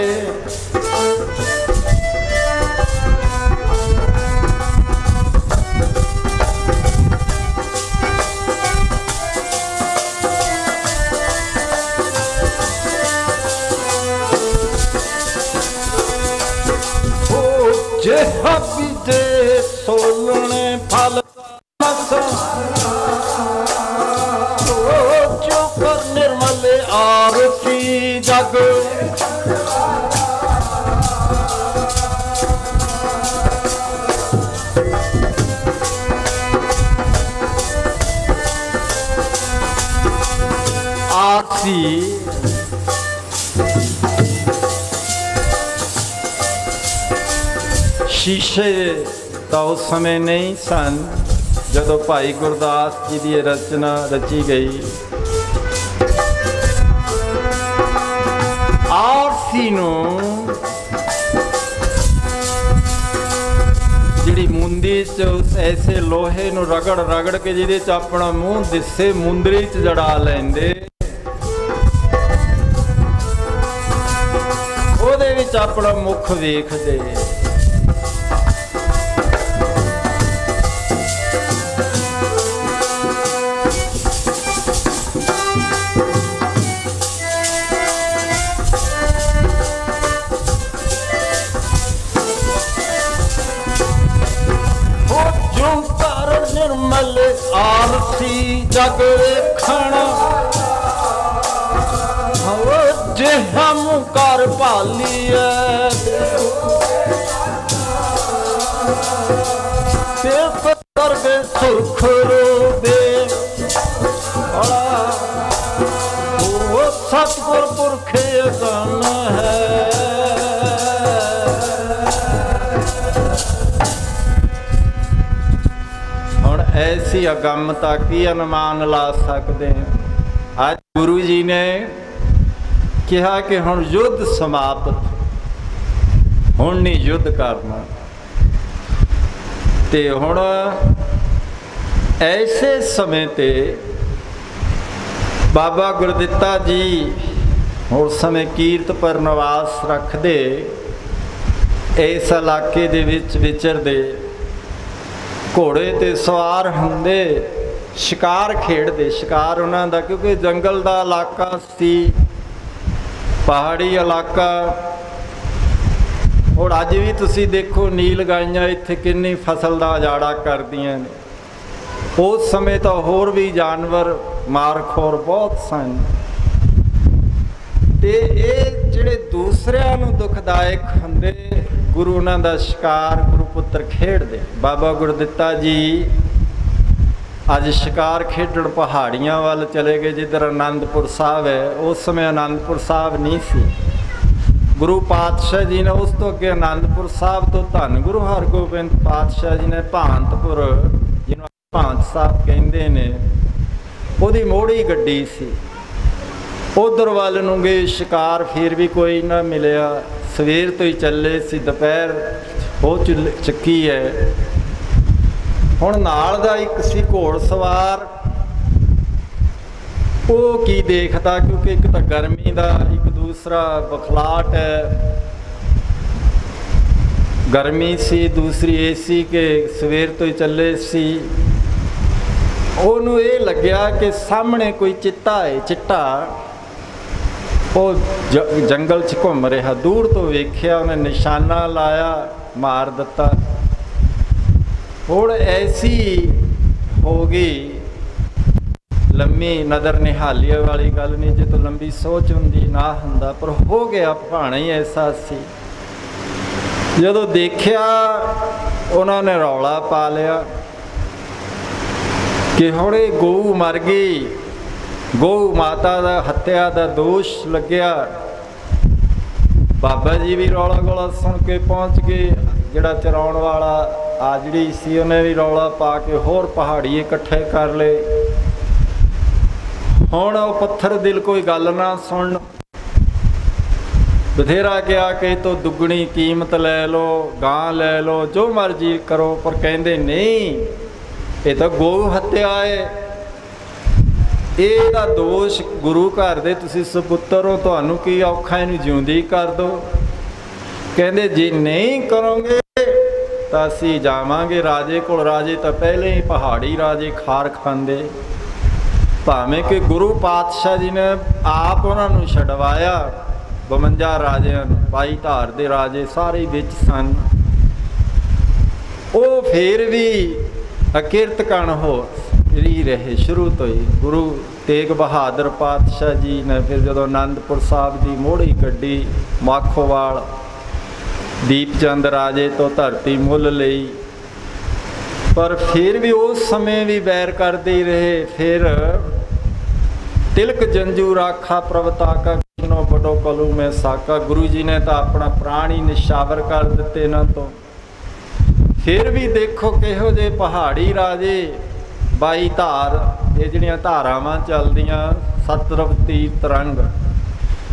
Speaker 1: जे हबी दे सोलने फल जो कर निर्मल आरती जग आसी शीशे तो उस समय नहीं सन जदों भाई गुरदास जी की रचना रची गई। आरसी नूं जिहड़ी मुंदी च उस ऐसे लोहे नूं रगड़ रगड़ के जिहदे च अपना मूँह दिसे मुंदरी च जड़ा लैंदे ओहदे विच अपना मुख वेखदे। निर्मल आरती जग वेखण जे हम कर भालीए स्वर्ग सुख रोबे सतगुर पुरखे गण है। ऐसी अगमता की अनुमान ला सकते हैं। आज गुरु जी ने कहा कि हुण युद्ध समाप्त, हुण नहीं युद्ध करना। ते हुण ऐसे समय ते बाबा गुरदित्ता जी उस समय कीरतपुर निवास रखते इस इलाके दे विच विचरदे घोड़े ते सवार हुंदे शिकार खेडते। शिकार उन्हां दा क्योंकि जंगल दा इलाका सी, पहाड़ी इलाका। और अज भी तुसीं देखो नील गाइयां इत्थे किन्नी फसल दा उजाड़ा करदियां ने। उस समय तो होर भी जानवर मारखोर बहुत सन। ते ये जिहड़े दूसरिਆਂ नूं दुखदायक हुंदे गुरु उन्हां दा शिकार गुरु पुत्र खेडदे। बाबा गुरदित्ता जी अज शिकार खेडण पहाड़ियां वाल चले गए जिधर आनंदपुर साहब है। उस समय आनंदपुर साहब नहीं सी। गुरु पातशाह जी ने उस तो अगे आनंदपुर साहब तो धन गुरु हरगोबिंद पातशाह जी ने भांतपुर जिन्होंने भांत साहब कहते ने उहदी मोड़ी गड्डी सी। उधर वाल नूं गए शिकार, फिर भी कोई ना मिलिया। सवेर तो ही चले सी, दोपहर हो चुकी है। हुण नाल दा एक सी घोड़ सवार, वो की देखता क्योंकि एक तो गर्मी का, एक दूसरा बखलाट है, गर्मी सी, दूसरी एसी के सवेर तो ही चले सी। ਉਹਨੂੰ ਇਹ ਲੱਗਿਆ ਕਿ ਸਾਹਮਣੇ ਕੋਈ ਚਿੱਤਾ ਹੈ, ਚਿੱਟਾ ਉਹ ਜੰਗਲ 'ਚ ਘੁੰਮ ਰਿਹਾ। ਦੂਰ ਤੋਂ ਵੇਖਿਆ, ਉਹਨੇ ਨਿਸ਼ਾਨਾ ਲਾਇਆ, ਮਾਰ ਦਿੱਤਾ। ਹੁਣ ਐਸੀ ਹੋ ਗਈ, ਲੰਮੀ ਨਜ਼ਰ ਨਿਹਾਲੀਏ ਵਾਲੀ ਗੱਲ ਨਹੀਂ, ਜੇ ਤੋਂ ਲੰਬੀ ਸੋਚ ਹੁੰਦੀ ਨਾ ਹੁੰਦਾ, ਪਰ ਹੋ ਗਿਆ ਭਾਣਾ ਹੀ ਐਸਾ ਸੀ। ਜਦੋਂ ਦੇਖਿਆ ਉਹਨਾਂ ਨੇ ਰੌਲਾ ਪਾ ਲਿਆ ਕਿ ਹੁਣ ਇਹ ਗਊ ਮਰ ਗਈ, ਗਊ ਮਾਤਾ ਦਾ ਹੱਤਿਆ ਦਾ ਦੋਸ਼ ਲੱਗਿਆ। ਬਾਬਾ ਜੀ ਵੀ ਰੌਲਾ ਗੋਲਾ ਸੁਣ ਕੇ ਪਹੁੰਚ ਗਏ। ਜਿਹੜਾ ਚਰਾਉਣ ਵਾਲਾ ਆਜੜੀ ਸੀ ਉਹਨੇ ਵੀ ਰੌਲਾ ਪਾ ਕੇ ਹੋਰ ਪਹਾੜੀ ਇਕੱਠੇ ਕਰ ਲਏ। ਹੁਣ ਉਹ ਪੱਥਰ ਦਿਲ ਕੋਈ ਗੱਲ ਨਾ ਸੁਣ, ਬਥੇਰਾ ਕਿਹਾ ਕਿ ਇਹ ਤੋਂ ਦੁੱਗਣੀ ਕੀਮਤ ਲੈ ਲਓ, ਗਾਂ ਲੈ ਲਓ, ਜੋ ਮਰਜ਼ੀ ਕਰੋ, ਪਰ ਕਹਿੰਦੇ ਨਹੀਂ, ਇਹ ਤਾਂ ਗਊ ਹੱਤਿਆ ਹੈ, ਇਹਦਾ ਦੋਸ਼ ਗੁਰੂ ਘਰ ਦੇ ਤੁਸੀਂ ਸਪੁੱਤਰ ਹੋ, ਤੁਹਾਨੂੰ ਕੀ ਔਖਾ, ਇਹਨੂੰ ਜਿਉਂਦੀ ਕਰ ਦਿਓ। ਕਹਿੰਦੇ ਜੇ ਨਹੀਂ ਕਰੋਗੇ ਤਾਂ ਅਸੀਂ ਜਾਵਾਂਗੇ ਰਾਜੇ ਕੋਲ। ਰਾਜੇ ਤਾਂ ਪਹਿਲੇ ਹੀ ਪਹਾੜੀ ਰਾਜੇ ਖਾਰ ਖਾਂਦੇ, ਭਾਵੇਂ ਕਿ ਗੁਰੂ ਪਾਤਸ਼ਾਹ ਜੀ ਨੇ ਆਪ ਉਹਨਾਂ ਨੂੰ ਛਡਵਾਇਆ। 52 ਰਾਜਿਆਂ ਨੂੰ, 22 ਧਾਰ ਦੇ ਰਾਜੇ ਸਾਰੇ ਵਿੱਚ ਸਨ, ਉਹ ਫੇਰ ਵੀ ਅਕਿਰਤ ਕਣ ਹੋ ਰਹੀ ਰਹੇ ਸ਼ੁਰੂ ਤੋਂ ਹੀ। ਗੁਰੂ ਤੇਗ ਬਹਾਦਰ ਪਾਤਸ਼ਾਹ ਜੀ ਨੇ ਫਿਰ ਜਦੋਂ ਅਨੰਦਪੁਰ ਸਾਹਿਬ ਦੀ ਮੋਹੜੀ ਕੱਢੀ, ਮਾਖੋਵਾਲ ਦੀਪ ਚੰਦ ਰਾਜੇ ਤੋਂ ਧਰਤੀ ਮੁੱਲ ਲਈ, ਪਰ ਫਿਰ ਵੀ ਉਸ ਸਮੇਂ ਵੀ ਵੈਰ ਕਰਦੇ ਹੀ ਰਹੇ। ਫਿਰ ਤਿਲਕ ਜੰਜੂ ਰਾਖਾ ਪ੍ਰਵਤਾਕਾ ਕਿਨੋ ਬੜੋ ਕਲੂ ਮੈਂ ਸਾਕਾ, ਗੁਰੂ ਜੀ ਨੇ ਤਾਂ ਆਪਣਾ ਪ੍ਰਾਣ ਹੀ ਨਿਸ਼ਾਵਰ ਕਰ ਦਿੱਤੇ ਇਹਨਾਂ ਤੋਂ। ਫਿਰ ਵੀ ਦੇਖੋ ਕਿਹੋ ਜਿਹੇ ਪਹਾੜੀ ਰਾਜੇ, 22 ਧਾਰ, ਇਹ ਜਿਹੜੀਆਂ ਧਾਰਾਵਾਂ ਚੱਲਦੀਆਂ, ਸਤਰਵਤੀ ਤਰੰਗ,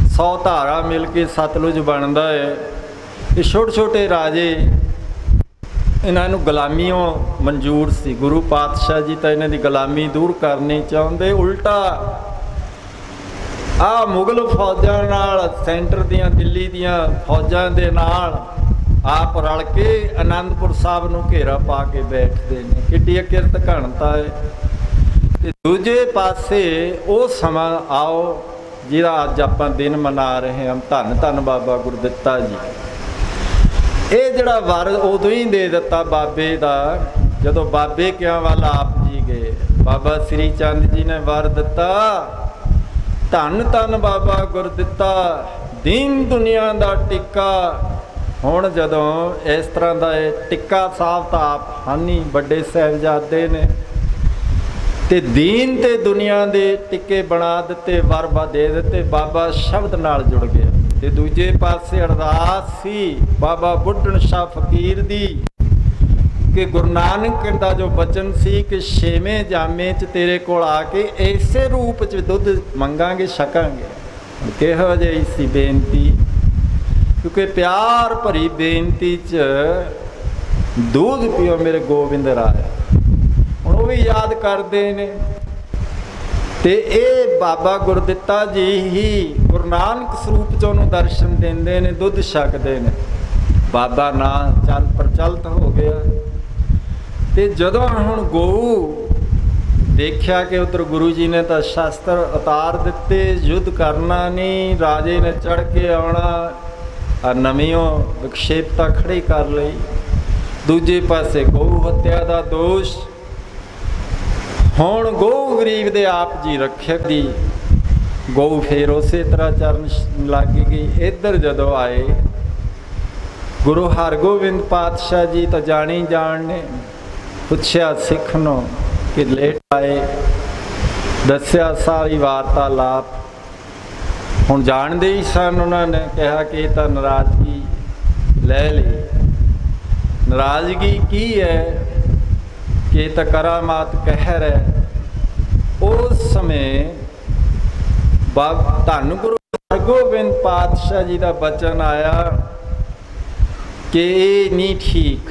Speaker 1: 100 ਧਾਰਾ ਮਿਲ ਕੇ ਸਤਲੁਜ ਬਣਦਾ ਹੈ। ਇਹ ਛੋਟੇ ਛੋਟੇ ਰਾਜੇ, ਇਹਨਾਂ ਨੂੰ ਗੁਲਾਮੀਓਂ ਮਨਜ਼ੂਰ ਸੀ। ਗੁਰੂ ਪਾਤਸ਼ਾਹ ਜੀ ਤਾਂ ਇਹਨਾਂ ਦੀ ਗੁਲਾਮੀ ਦੂਰ ਕਰਨੀ ਚਾਹੁੰਦੇ, ਉਲਟਾ ਆਹ ਮੁਗਲ ਫੌਜਾਂ ਨਾਲ, ਸੈਂਟਰ ਦੀਆਂ, ਦਿੱਲੀ ਦੀਆਂ ਫੌਜਾਂ ਦੇ ਨਾਲ ਆਪ ਰਲ ਕੇ ਅਨੰਦਪੁਰ ਸਾਹਿਬ ਨੂੰ ਘੇਰਾ ਪਾ ਕੇ ਬੈਠਦੇ ਨੇ। ਕਿੱਡੀ ਅਕਿਰਤ ਘਣਤਾ ਹੈ। ਤੇ ਦੂਜੇ ਪਾਸੇ ਉਹ ਸਮਾਂ ਆਓ ਜਿਹਦਾ ਅੱਜ ਆਪਾਂ ਦਿਨ ਮਨਾ ਰਹੇ ਹਾਂ, ਧੰਨ ਧੰਨ ਬਾਬਾ ਗੁਰਦਿੱਤਾ ਜੀ। ਇਹ ਜਿਹੜਾ ਵਰ ਉਦੋਂ ਹੀ ਦੇ ਦਿੱਤਾ ਬਾਬੇ ਦਾ, ਜਦੋਂ ਬਾਬੇ ਕਿਆਂ ਵੱਲ ਆਪ ਜੀ ਗਏ। ਬਾਬਾ ਸ੍ਰੀ ਚੰਦ ਜੀ ਨੇ ਵਰ ਦਿੱਤਾ, ਧੰਨ ਧੰਨ ਬਾਬਾ ਗੁਰਦਿੱਤਾ, ਦੀਨ ਦੁਨੀਆ ਦਾ ਟਿੱਕਾ। ਹੁਣ ਜਦੋਂ ਇਸ ਤਰ੍ਹਾਂ ਦਾ ਇਹ ਟਿੱਕਾ ਸਾਹਿਬ ਤਾਂ ਆਪ ਹਨ ਹੀ, ਵੱਡੇ ਸਾਹਿਬਜ਼ਾਦੇ ਨੇ, ਤੇ ਦੀਨ ਤੇ ਦੁਨੀਆ ਦੇ ਟਿੱਕੇ ਬਣਾ ਦਿੱਤੇ, ਵਰ ਦੇ ਦਿੱਤੇ। ਬਾਬਾ ਸ਼ਬਦ ਨਾਲ ਜੁੜ ਗਿਆ। ਤੇ ਦੂਜੇ ਪਾਸੇ ਅਰਦਾਸ ਸੀ ਬਾਬਾ ਬੁੱਢਣ ਸ਼ਾਹ ਫਕੀਰ ਦੀ, ਕਿ ਗੁਰੂ ਨਾਨਕ ਦਾ ਜੋ ਬਚਨ ਸੀ ਕਿ 6ਵੇਂ ਜਾਮੇ 'ਚ ਤੇਰੇ ਕੋਲ ਆ ਕੇ ਇਸੇ ਰੂਪ 'ਚ ਦੁੱਧ ਮੰਗਾਂਗੇ, ਛਕਾਂਗੇ। ਕਿਹੋ ਜਿਹੀ ਸੀ ਬੇਨਤੀ, ਕਿਉਂਕਿ ਪਿਆਰ ਭਰੀ ਬੇਨਤੀ 'ਚ ਦੁੱਧ ਪੀਓ ਮੇਰੇ ਗੋਬਿੰਦ ਰਾਇਆ। ਹੁਣ ਉਹ ਵੀ ਯਾਦ ਕਰਦੇ ਨੇ। ਤੇ ਇਹ ਬਾਬਾ ਗੁਰਦਿੱਤਾ ਜੀ ਹੀ ਗੁਰੂ ਨਾਨਕ ਸਰੂਪ 'ਚ ਉਹਨੂੰ ਦਰਸ਼ਨ ਦਿੰਦੇ ਨੇ, ਦੁੱਧ ਛਕਦੇ ਨੇ। ਬਾਬਾ ਨਾਂ ਚੱਲ ਪ੍ਰਚਲਿਤ ਹੋ ਗਿਆ। ਤੇ ਜਦੋਂ ਹੁਣ ਗਊ ਦੇਖਿਆ ਕਿ ਉਧਰ ਗੁਰੂ ਜੀ ਨੇ ਤਾਂ ਸ਼ਸਤਰ ਉਤਾਰ ਦਿੱਤੇ, ਯੁੱਧ ਕਰਨਾ ਨਹੀਂ, ਰਾਜੇ ਨੇ ਚੜ ਕੇ ਆਉਣਾ, ਨਵੀਓਂ ਵਿਖੇਪਤਾ ਖੜੀ ਕਰ ਲਈ। ਦੂਜੇ ਪਾਸੇ ਗਊ ਹੱਤਿਆ ਦਾ ਦੋਸ਼। ਹੁਣ ਗਊ ਗਰੀਬ ਦੇ ਆਪ ਜੀ ਰੱਖਿਅਕ ਦੀ ਗਊ ਫੇਰ ਉਸੇ ਤਰ੍ਹਾਂ ਚਰਨ ਲੱਗ ਗਈ। ਇੱਧਰ ਜਦੋਂ ਆਏ ਗੁਰੂ ਹਰਗੋਬਿੰਦ ਪਾਤਸ਼ਾਹ ਜੀ ਤਾਂ ਜਾਣੀ ਜਾਣ ਨੇ, ਪੁੱਛਿਆ ਸਿੱਖ ਨੂੰ ਕਿ ਲੇਟ ਆਏ, ਦੱਸਿਆ ਸਾਰੀ ਵਾਰਤਾਲਾਪ। ਹੁਣ ਜਾਣਦੇ ਹੀ ਸਨ। ਉਹਨਾਂ ਨੇ ਕਿਹਾ ਕਿ ਇਹ ਤਾਂ ਨਾਰਾਜ਼ਗੀ ਲੈ ਲਈ। ਨਾਰਾਜ਼ਗੀ ਕੀ ਹੈ ਕਿ ਇਹ ਤਾਂ ਕਰਾਮਾਤ ਕਹਿਰ ਹੈ। ਉਸ ਸਮੇਂ ਧੰਨ ਗੁਰੂ ਹਰਗੋਬਿੰਦ ਪਾਤਸ਼ਾਹ ਜੀ ਦਾ ਬਚਨ ਆਇਆ ਕਿ ਇਹ ਨਹੀਂ ਠੀਕ।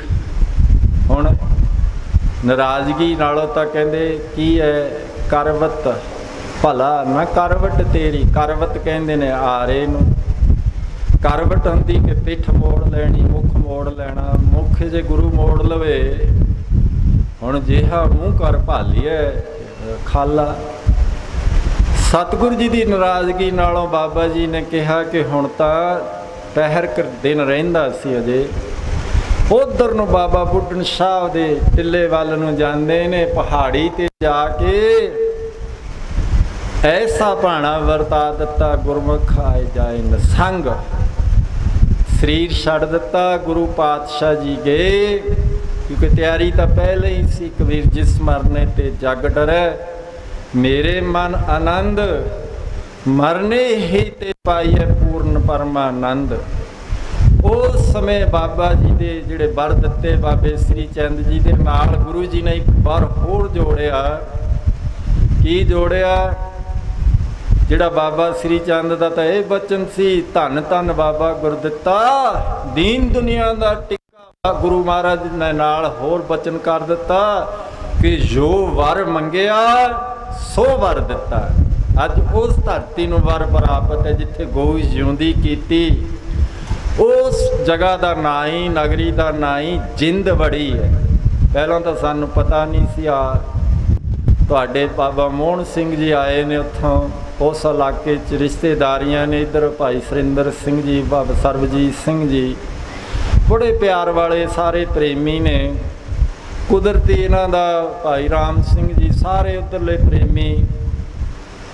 Speaker 1: ਹੁਣ ਨਾਰਾਜ਼ਗੀ ਨਾਲੋਂ ਤਾਂ ਕਹਿੰਦੇ ਕੀ ਹੈ, ਕਰਵਤ ਭਲਾ ਨਾ ਕਰਵਟ ਤੇਰੀ। ਕਰਵਤ ਕਹਿੰਦੇ ਨੇ ਆਰੇ ਨੂੰ। ਕਰਵਟ ਹੁੰਦੀ ਕਿ ਪਿੱਠ ਮੋੜ ਲੈਣੀ, ਮੁੱਖ ਮੋੜ ਲੈਣਾ। ਮੁੱਖ ਜੇ ਗੁਰੂ ਮੋੜ ਲਵੇ, ਹੁਣ ਜਿਹਾ ਮੂੰਹ ਕਰ ਭਾਲੀਏ खाला। सतगुरु जी की नाराज़गी नालों बाबा जी ने कहा कि हुण तां पहर दिन रहिंदा सी अजे। उधर नूं बाबा बुढ़न शाह दे टिले वल नूं जांदे ने, पहाड़ी ते जाके ऐसा भाणा वरता दिता, गुरमुख आए जाए नसंग। शरीर छड़ दिता, गुरु पातशाह जी गए, क्योंकि तैयारी तो पहले ही सी। कबीर जिस मरने ते जग डरै, मेरे मन आनंद मरने ही ते पाइए पूर्ण परमानंद। उस समय बाबा जी दे जिहड़े वर दिते बाबे श्री चंद जी दे नाल गुरु जी ने एक बार होर जोड़िया। की जोड़िया? जिहड़ा बाबा श्री चंद दा तां इह बचन सी, धन धन बाबा गुरदिता, दीन दुनिया दा टिक्का। गुरु महाराज ने नाल होर बचन कर दिता कि जो वर मंगिया सो वर दिता। अज उस धरती नूं वर प्राप्त है जिथे गौ जिउंदी कीती। उस जगह का ना ही, नगरी का ना ही जिंदवड़ी है। पहलों तो सानू पता नहीं सी। तुहाडे बाबा मोहन सिंह जी आए ने उत्थों, उस इलाके च रिश्तेदारियां ने। इधर भाई सुरिंदर सिंह जी, बाबा सरबजीत सिंह जी, बड़े प्यार वाले सारे प्रेमी ने। कुदरती इन्हां दा भाई राम सिंह जी, सारे उधरले प्रेमी।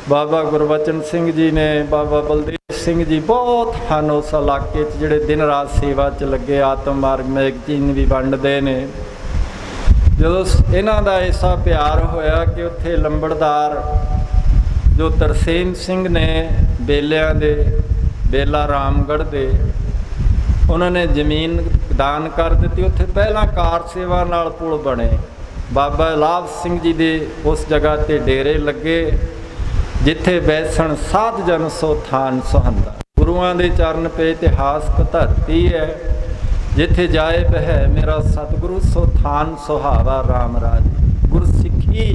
Speaker 1: बाबा गुरबचन सिंह जी ने, बाबा बलदेव सिंह जी, बहुत हैं उस इलाके च जिहड़े दिन रात सेवा च लगे। आत्म मार्ग मैगजीन भी वंडदे ने। जदों इन्हां दा ऐसा प्यार होया कि उत्थे लंबड़दार जो तरसेम सिंह ने बेलियां दे, बेला रामगढ़ दे, उन्होंने जमीन दान कर दी। उत्थे पहला कार सेवा नाल पुल बने। बाबा लाभ सिंह जी दे उस जगह ते डेरे लगे जिथे बैसन साध जन सो थान सुहंदा। गुरुआं दे चरण पे इतिहासक धरती है, जिथे जाए बह मेरा सतगुरु सो थान सुहावा राम राज। गुर सिੱਖੀ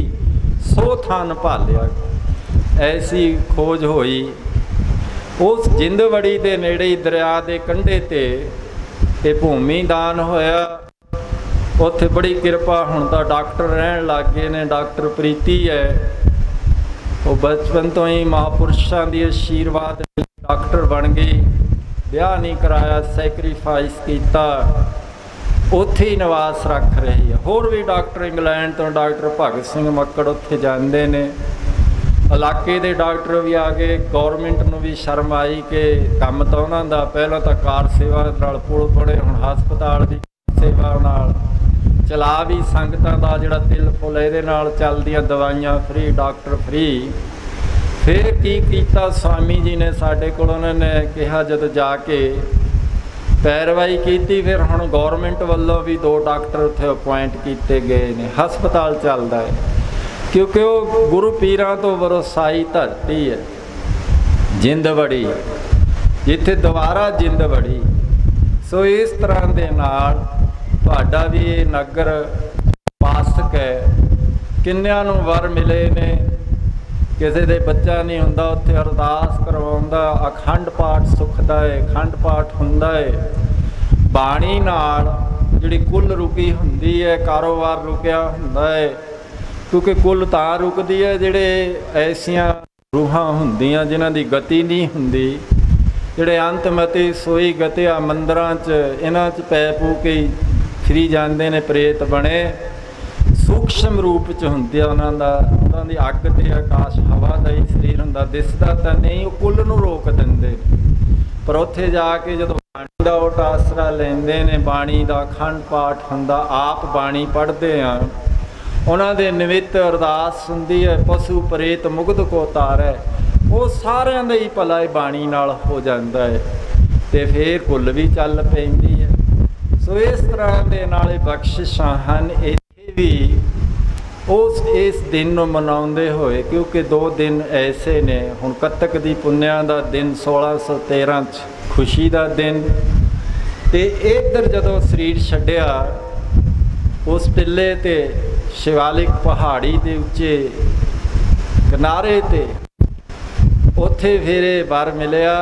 Speaker 1: सो थान भालिया। ऐसी खोज होई उस जिंदवड़ी के नेड़े ही दरिया के कंढे ते ये भूमि दान होया। उत्थे बड़ी किरपा, हुण तां डॉक्टर रहन लग गए ने। डॉक्टर प्रीति है, वो बचपन तो ही महापुरुषों की आशीर्वाद डॉक्टर बन गई। ब्याह नहीं कराया, सैक्रीफाइस किया, उत्थे ही निवास रख रही है। होर भी डॉक्टर इंग्लैंड तो डॉक्टर भगत सिंह मक्कड़ उत्थे जाते ने। इलाके के डॉक्टर भी आ गए। गौरमेंट नूं भी शर्म आई कि काम तो उन्हां दा पहलों तो कार सेवा नाल पुल बने, हुण हस्पताल की सेवा नाल चला भी संगतां दा जिहड़ा तिल फुल इहदे नाल चलदियां, दवाइयां फ्री, डॉक्टर फ्री। फिर की कीता स्वामी जी ने साडे कोल, उन्होंने कहा जद जाके पैरवाई की, फिर हुण गौरमेंट वालों भी 2 डॉक्टर उत्थे अपॉइंट किए गए ने। हस्पताल चलता है क्योंकि वो गुरु पीरां तो वरसाई धरती है, जिंदवड़ी, जिथे दोबारा जिंदवड़ी। सो इस तरह के नाल तुहाडा भी ये नगर पासक है। किन्नियां नूं वर मिले ने, किसी दे बच्चा नहीं हुंदा, उत्थे अरदास करवाउंदा, अखंड पाठ सुखदा है, अखंड पाठ हुंदा है। बाणी नाल जिहड़ी कुल रुकी हुंदी है, कारोबार रुकिया हुंदा है। क्योंकि कुल तां रुकदी है जिहड़े ऐसियां रूहां हुंदियां जिन्हां दी गति नहीं हुंदी, जिहड़े अंतमती सोई गतिया मंदिरां च इन्हां च पै पू के फिरी जांदे ने, प्रेत बने। सूक्ष्म रूप च हुंदे उन्हां दी अग ते आकाश हवा दा ही शरीर हुंदा, दिसदा तां नहीं। वो कुल नूं रोक दिंदे, पर उत्थे जाके जदों बाणी दा ओट आसरा लैंदे ने, बाणी दा अखंड पाठ हुंदा, आप बाणी पढ़दे आ, उन्हां दे निमित्त अरदास हुंदी है, पशु प्रेत मुग्ध को तारै। वो सारिਆਂ ਦਾ ही भला बाणी नाल हो जाता है, तो फिर कुल भी चल पैंदी है। सो इस तरह के नाले बख्शिशां हन इत्थे भी उस इस दिन नूं मनाउंदे होए, क्योंकि 2 दिन ऐसे ने। हुण कत्तक दी पुन्निया दा दिन 1613 च खुशी दा दिन, ते इधर जदों शरीर छड्डिया उस टिले ते शिवालिक पहाड़ी के उच्चे किनारे ते, उत्थे फिर वर मिलिया।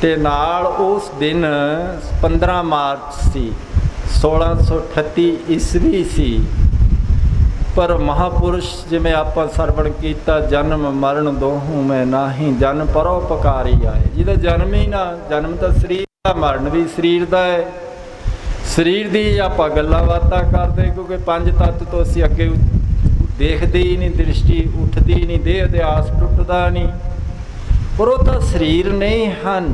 Speaker 1: ते नाल उस दिन 15 मार्च सी 1638 ईस्वी सी। पर महापुरुष जिमें आप सरवण किया, जन्म मरण दोहू में नाही, जन परोपकारी आए। जिहदा जन्म ही ना, जन्म तो शरीर का, मरण भी शरीर का है। शरीर की आप गल्लां बातां करते, क्योंकि पंज तत्त तो असीं अगे देखते ही नहीं, दृष्टि उठती नहीं, देह अध्यास टुटता नहीं। पर वो तो शरीर नहीं हन,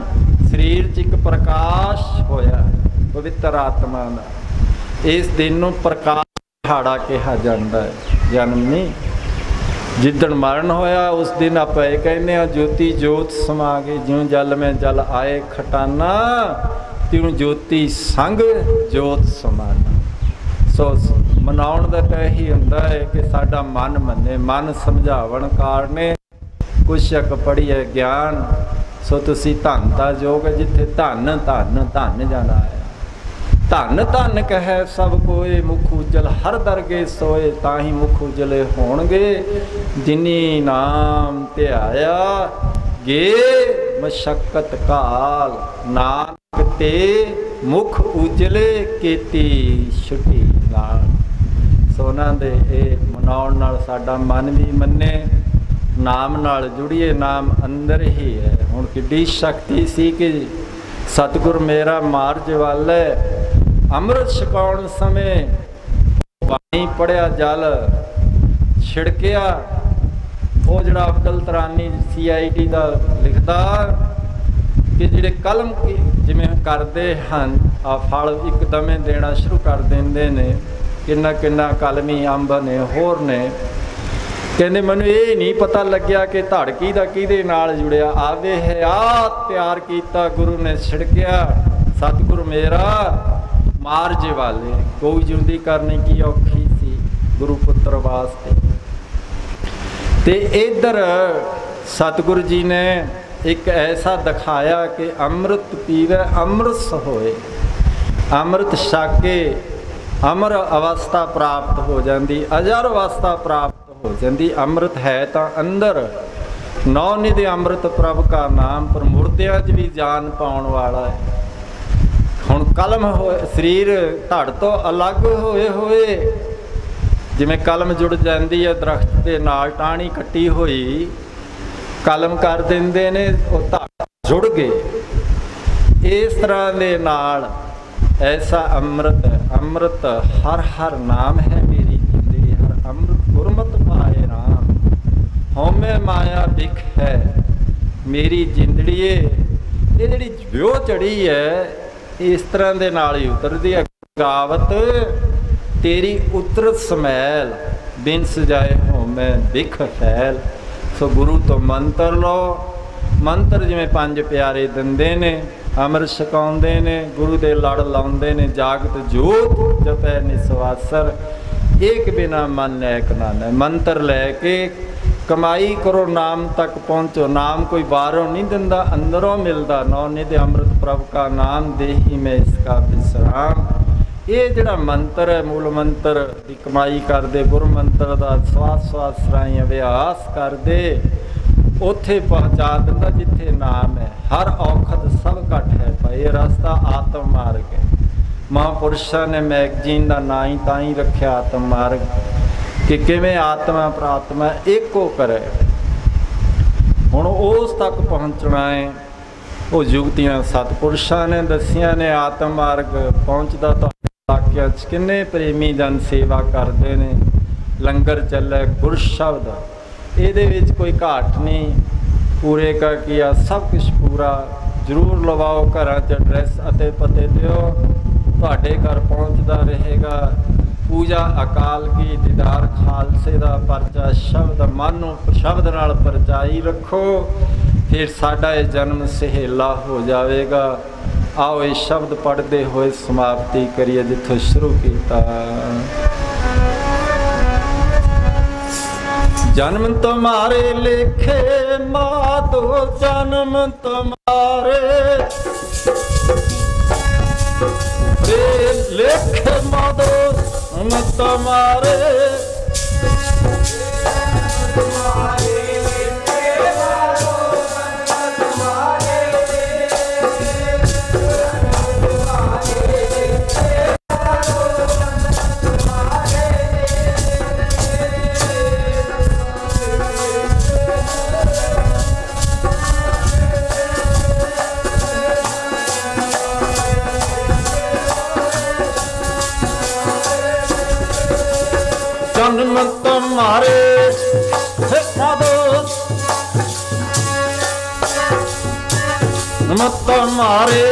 Speaker 1: शरीर च एक प्रकाश होया पवित्र आत्मा का। इस दिन नूं प्रकाश दिहाड़ा कहा जाता है, जन्म नहीं। जिदन मरण होया उस दिन आप ये कहने ज्योति जोत समा गई, ज्यों जल में जल आए खटाना, त्यों ज्योति संग जोत समाना। सो मनाउण दा तां यही हुंदा है कि साडा मन मन्ने, मन समझावण कारणे कुछक पढ़िए ज्ञान। सो तुसी धन दा जोग जिथे धन धन धन जाना है। धन धन कहे सब कोए, मुख उजल हर दरगे सोए, ताही मुख उजले होणगे, जिनी नाम ध्याया गे मशक्कत काल, नानक ते मुख उजले केती छुटी नाल। सोना दे मनाउण नाल साडा मन भी मन्ने, नाम नाल जुड़िए, नाम अंदर ही है। हुण किड्डी शक्ति सी कि सतगुर मेरा मार्ज वाले अमृत छकाउण समय पानी पढ़िया, जल छिड़किया। वो जिहड़ा अब्दुल तरानी CID का लिखता कि जिहड़े कलम जिवें करते हैं आ फल एकदमे देना शुरू कर देंदे ने, किन्ना किन्ना कलमी अंब ने होर ने। कहते मैनू ये नहीं पता लग्या कि धड़ किहदा किहदे नाल जुड़िया, आवे है आ तैयार किया गुरु ने छिड़किया। सतगुरु मेरा मार्ज वाले, कोई जिंदगी करने की औखी सी गुरु पुत्र वास्ते। ते इधर सतगुरु जी ने एक ऐसा दिखाया कि अमृत पीवे अमृत होए, अमृत छक के अमर अवस्था प्राप्त हो जाती, अजर अवस्था प्राप्त हो जाती। अमृत है तो अंदर, नौ निधि अमृत प्रभ का नाम, पर मुर्दियां च भी जान पाउण वाला है। हुण कलम हो शरीर धड़ तो अलग होए होए, जिवें कलम जुड़ जाती है दरख्त के नाल, टाणी कट्टी हुई कलम कर देंदे ने, वो धड़ जुड़ गए। इस तरह दे नाल ऐसा अमृत, अमृत हर हर नाम है मेरी जिंदगी, हर अमृत गुरमत पाए राम, होमे माया दिख है मेरी जिंदड़ी। ये जिहड़ी व्यो चढ़ी है इस तरह दे नाल ही उतरदी है। गावत तेरी उतरत समैल, बिन सजाए होमे दिख फैल। सो गुरु तो मंत्र लो, मंत्र जिवें पंज प्यारे दिंदे ने, अमृत छकाउंदे ने, गुरु दे लड़ लाउंदे ने, जागत जोत जपै निसवासर, एक बिना मन एक नाना। मंत्र लैके कमाई करो, नाम तक पहुँचो। नाम कोई बाहरों नहीं दिंदा, अंदरों मिलता। नौ निधि अमृत प्रभु का नाम, देही में इसका विश्राम। ये जिहड़ा मंत्र है, मूल मंत्र की कमाई कर दे, गुरु मंत्र का स्वास स्वास राही अभ्यास कर दे, उत्थे पहुँचा दिंदा जिथे नाम है। हर औखद सब घट है भाई, ये रास्ता आत्म मार्ग है। महापुरुषों ने मैगजीन का ना ही ताई रखा आत्म मार्ग, कि किवें आत्मा प्रात्मा एको करे। हुण उस तक पहुँचना है, वो जुगतियां सतपुरुषों ने दसियां ने। आत्म मार्ग पहुँचता तो इलाकिਆਂ 'ਚ किन्ने प्रेमी जन सेवा करते हैं, लंगर चले गुर शब्द ये कोई घाट नहीं, पूरे का किया सब कुछ पूरा। जरूर लवाओ घर च एड्रैस अते पते दिओ, तुहाडे घर पहुँचता रहेगा। पूजा अकाल की, दीदार खालसे का परचा शब्द, मन शब्द नाल परचाई रखो, फिर साडा ये जन्म सहेला हो जाएगा। आओ ये शब्द पढ़ते हुए समाप्ति करिए जिथों शुरू किया। जन्म तुम्हारे लेखे मातो, जन्म तुम्हारे लेखे मातो, तुम्हारे मत मारे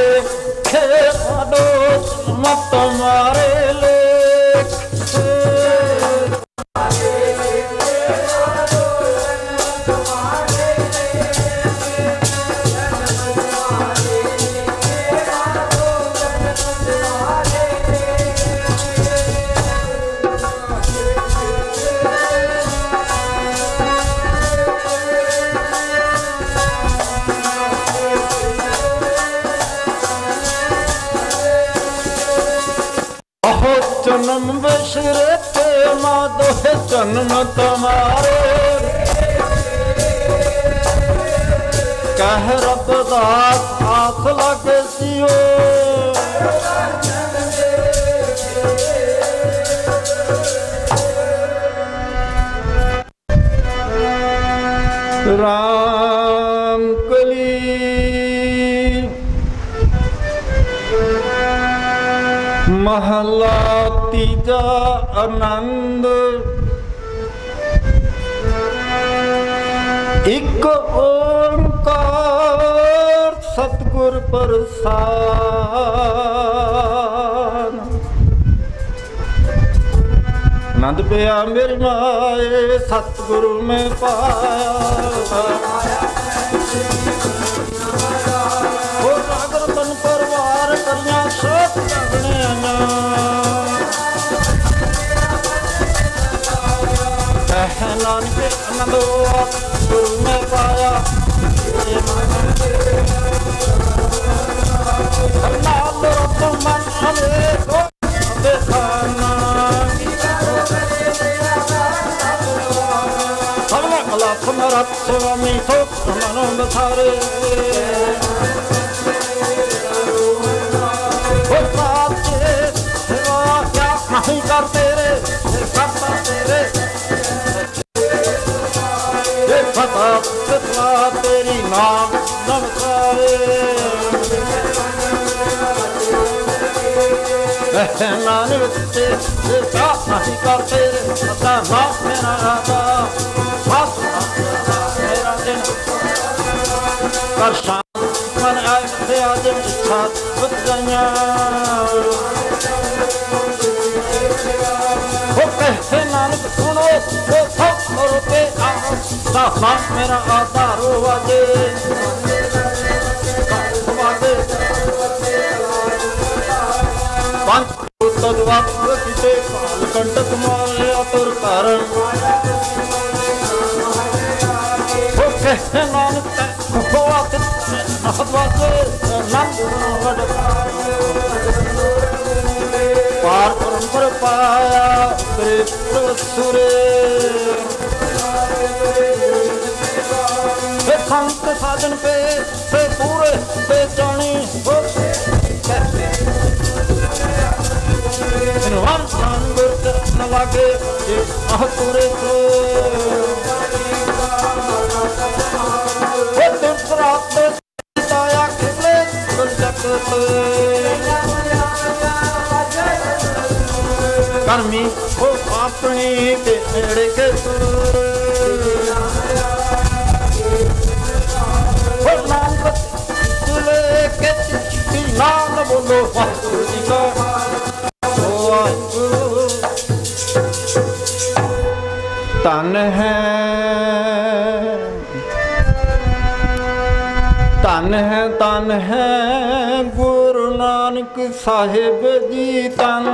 Speaker 1: खेड़ो मत मारे ले जन्म बशरे ते माधो है जन्म तुम्हारे कह रब दास हाथ लगे सियो राम कली महला तीजा आनंद एक ओंकार सतगुर प्रसाद आनंद पिया मेरी माए सतगुरु में पाया तन परवार करिया सब नानक आनंद गुरु में पाया नाल रत मन अनेको देखाना सबला कला समरत स्वामी तो मनो बसारे नहीं करते रे करता तेरे फता कितना तेरी नाम नमस्कारे नानक से नहीं करते रे पता ना मेरा राधा बस मेरा दिन कर शाम मन आए थे आज इच्छा बुझ गया नानक सुनो वो सब रोते आओ मेरा आधार वाजे पंच किसे कंठ तुम्हारे अतुर कारण वो कहते नानक पार परम्पर पाया सुरे संत साधन पे पूरे पे जानी न लागे पूरे कर्मी वो अपनी तेरे के नाम बोलो तन है तन है गुरु नानक साहिब जी तन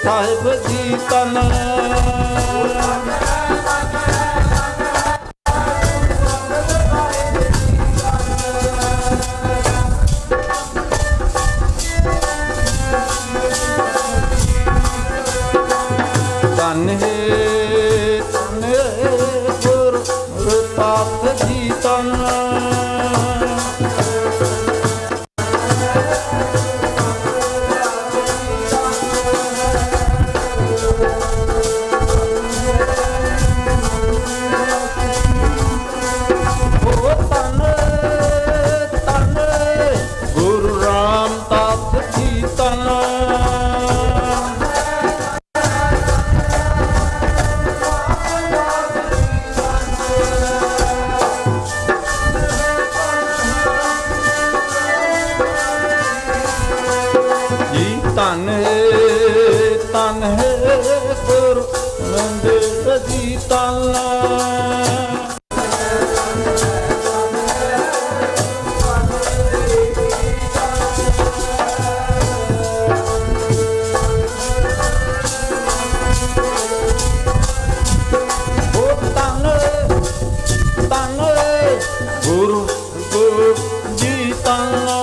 Speaker 1: साहिब जी तन तन गुरु साहिब जी तन ਤਨ ਗੁਰੂ ਜੀ ਤਨ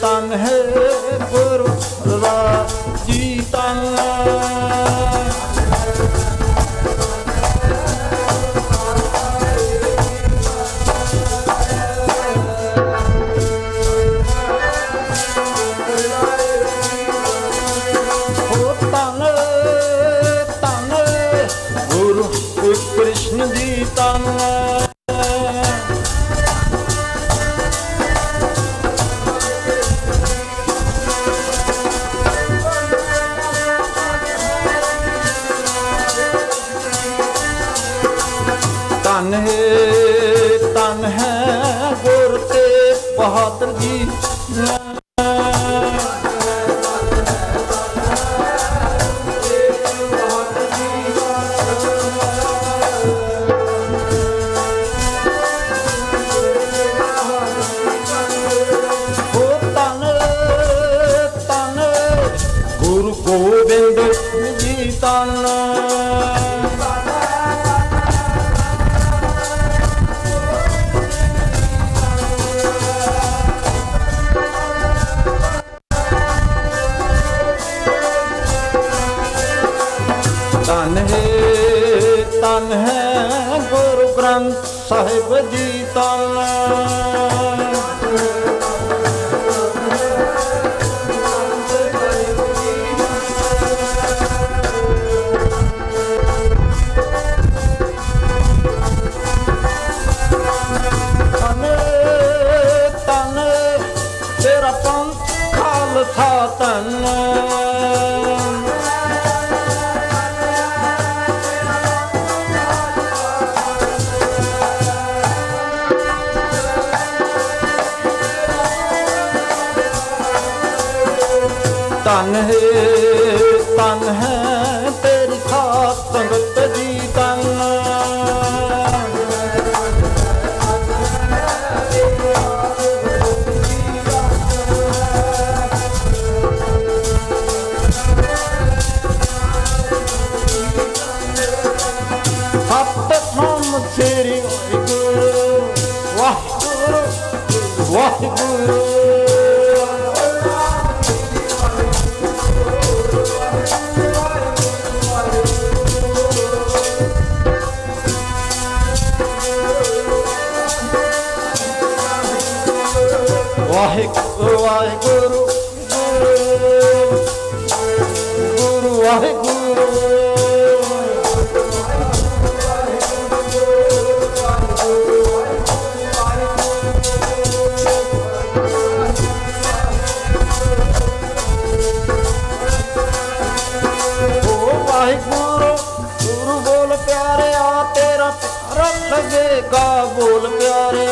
Speaker 1: ਤਨ ਹੈ ਗੁਰੂ ਜੀ ਤਨ कृष्ण जी तन तन है गुरु तेग बहादुर जी गोविंद जी तन तन है गुरु ग्रंथ साहिब जी तन तन है तेरी खास संगत जी तन सतनाम श्री वाहिगुरु वाहिगुरु वाहिगुरु वाहिगुरु गुरु वाहिगुरु वाहिगुरु गुरु बोल प्यारे तेरा प्यारा लगेगा बोल प्यारे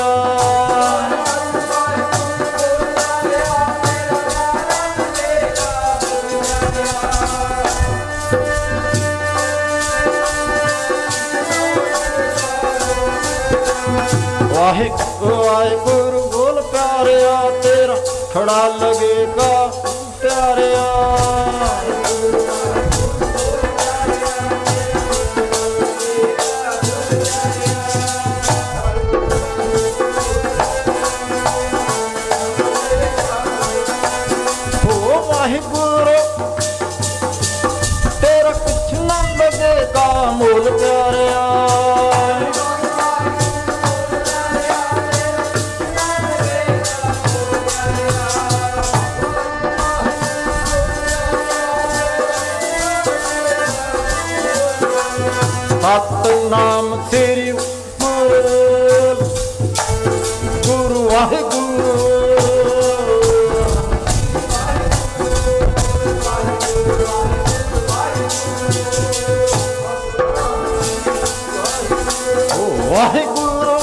Speaker 1: वाहिगुरु बोल प्यारे तेरा खड़ा लगेगा प्यारे वाहिगुरु तेरा कुछ न लगेगा मोल प्यारे सतनाम तेरी बोल गुरु वाहिगुरु ਵਾਹਿਗੁਰੂ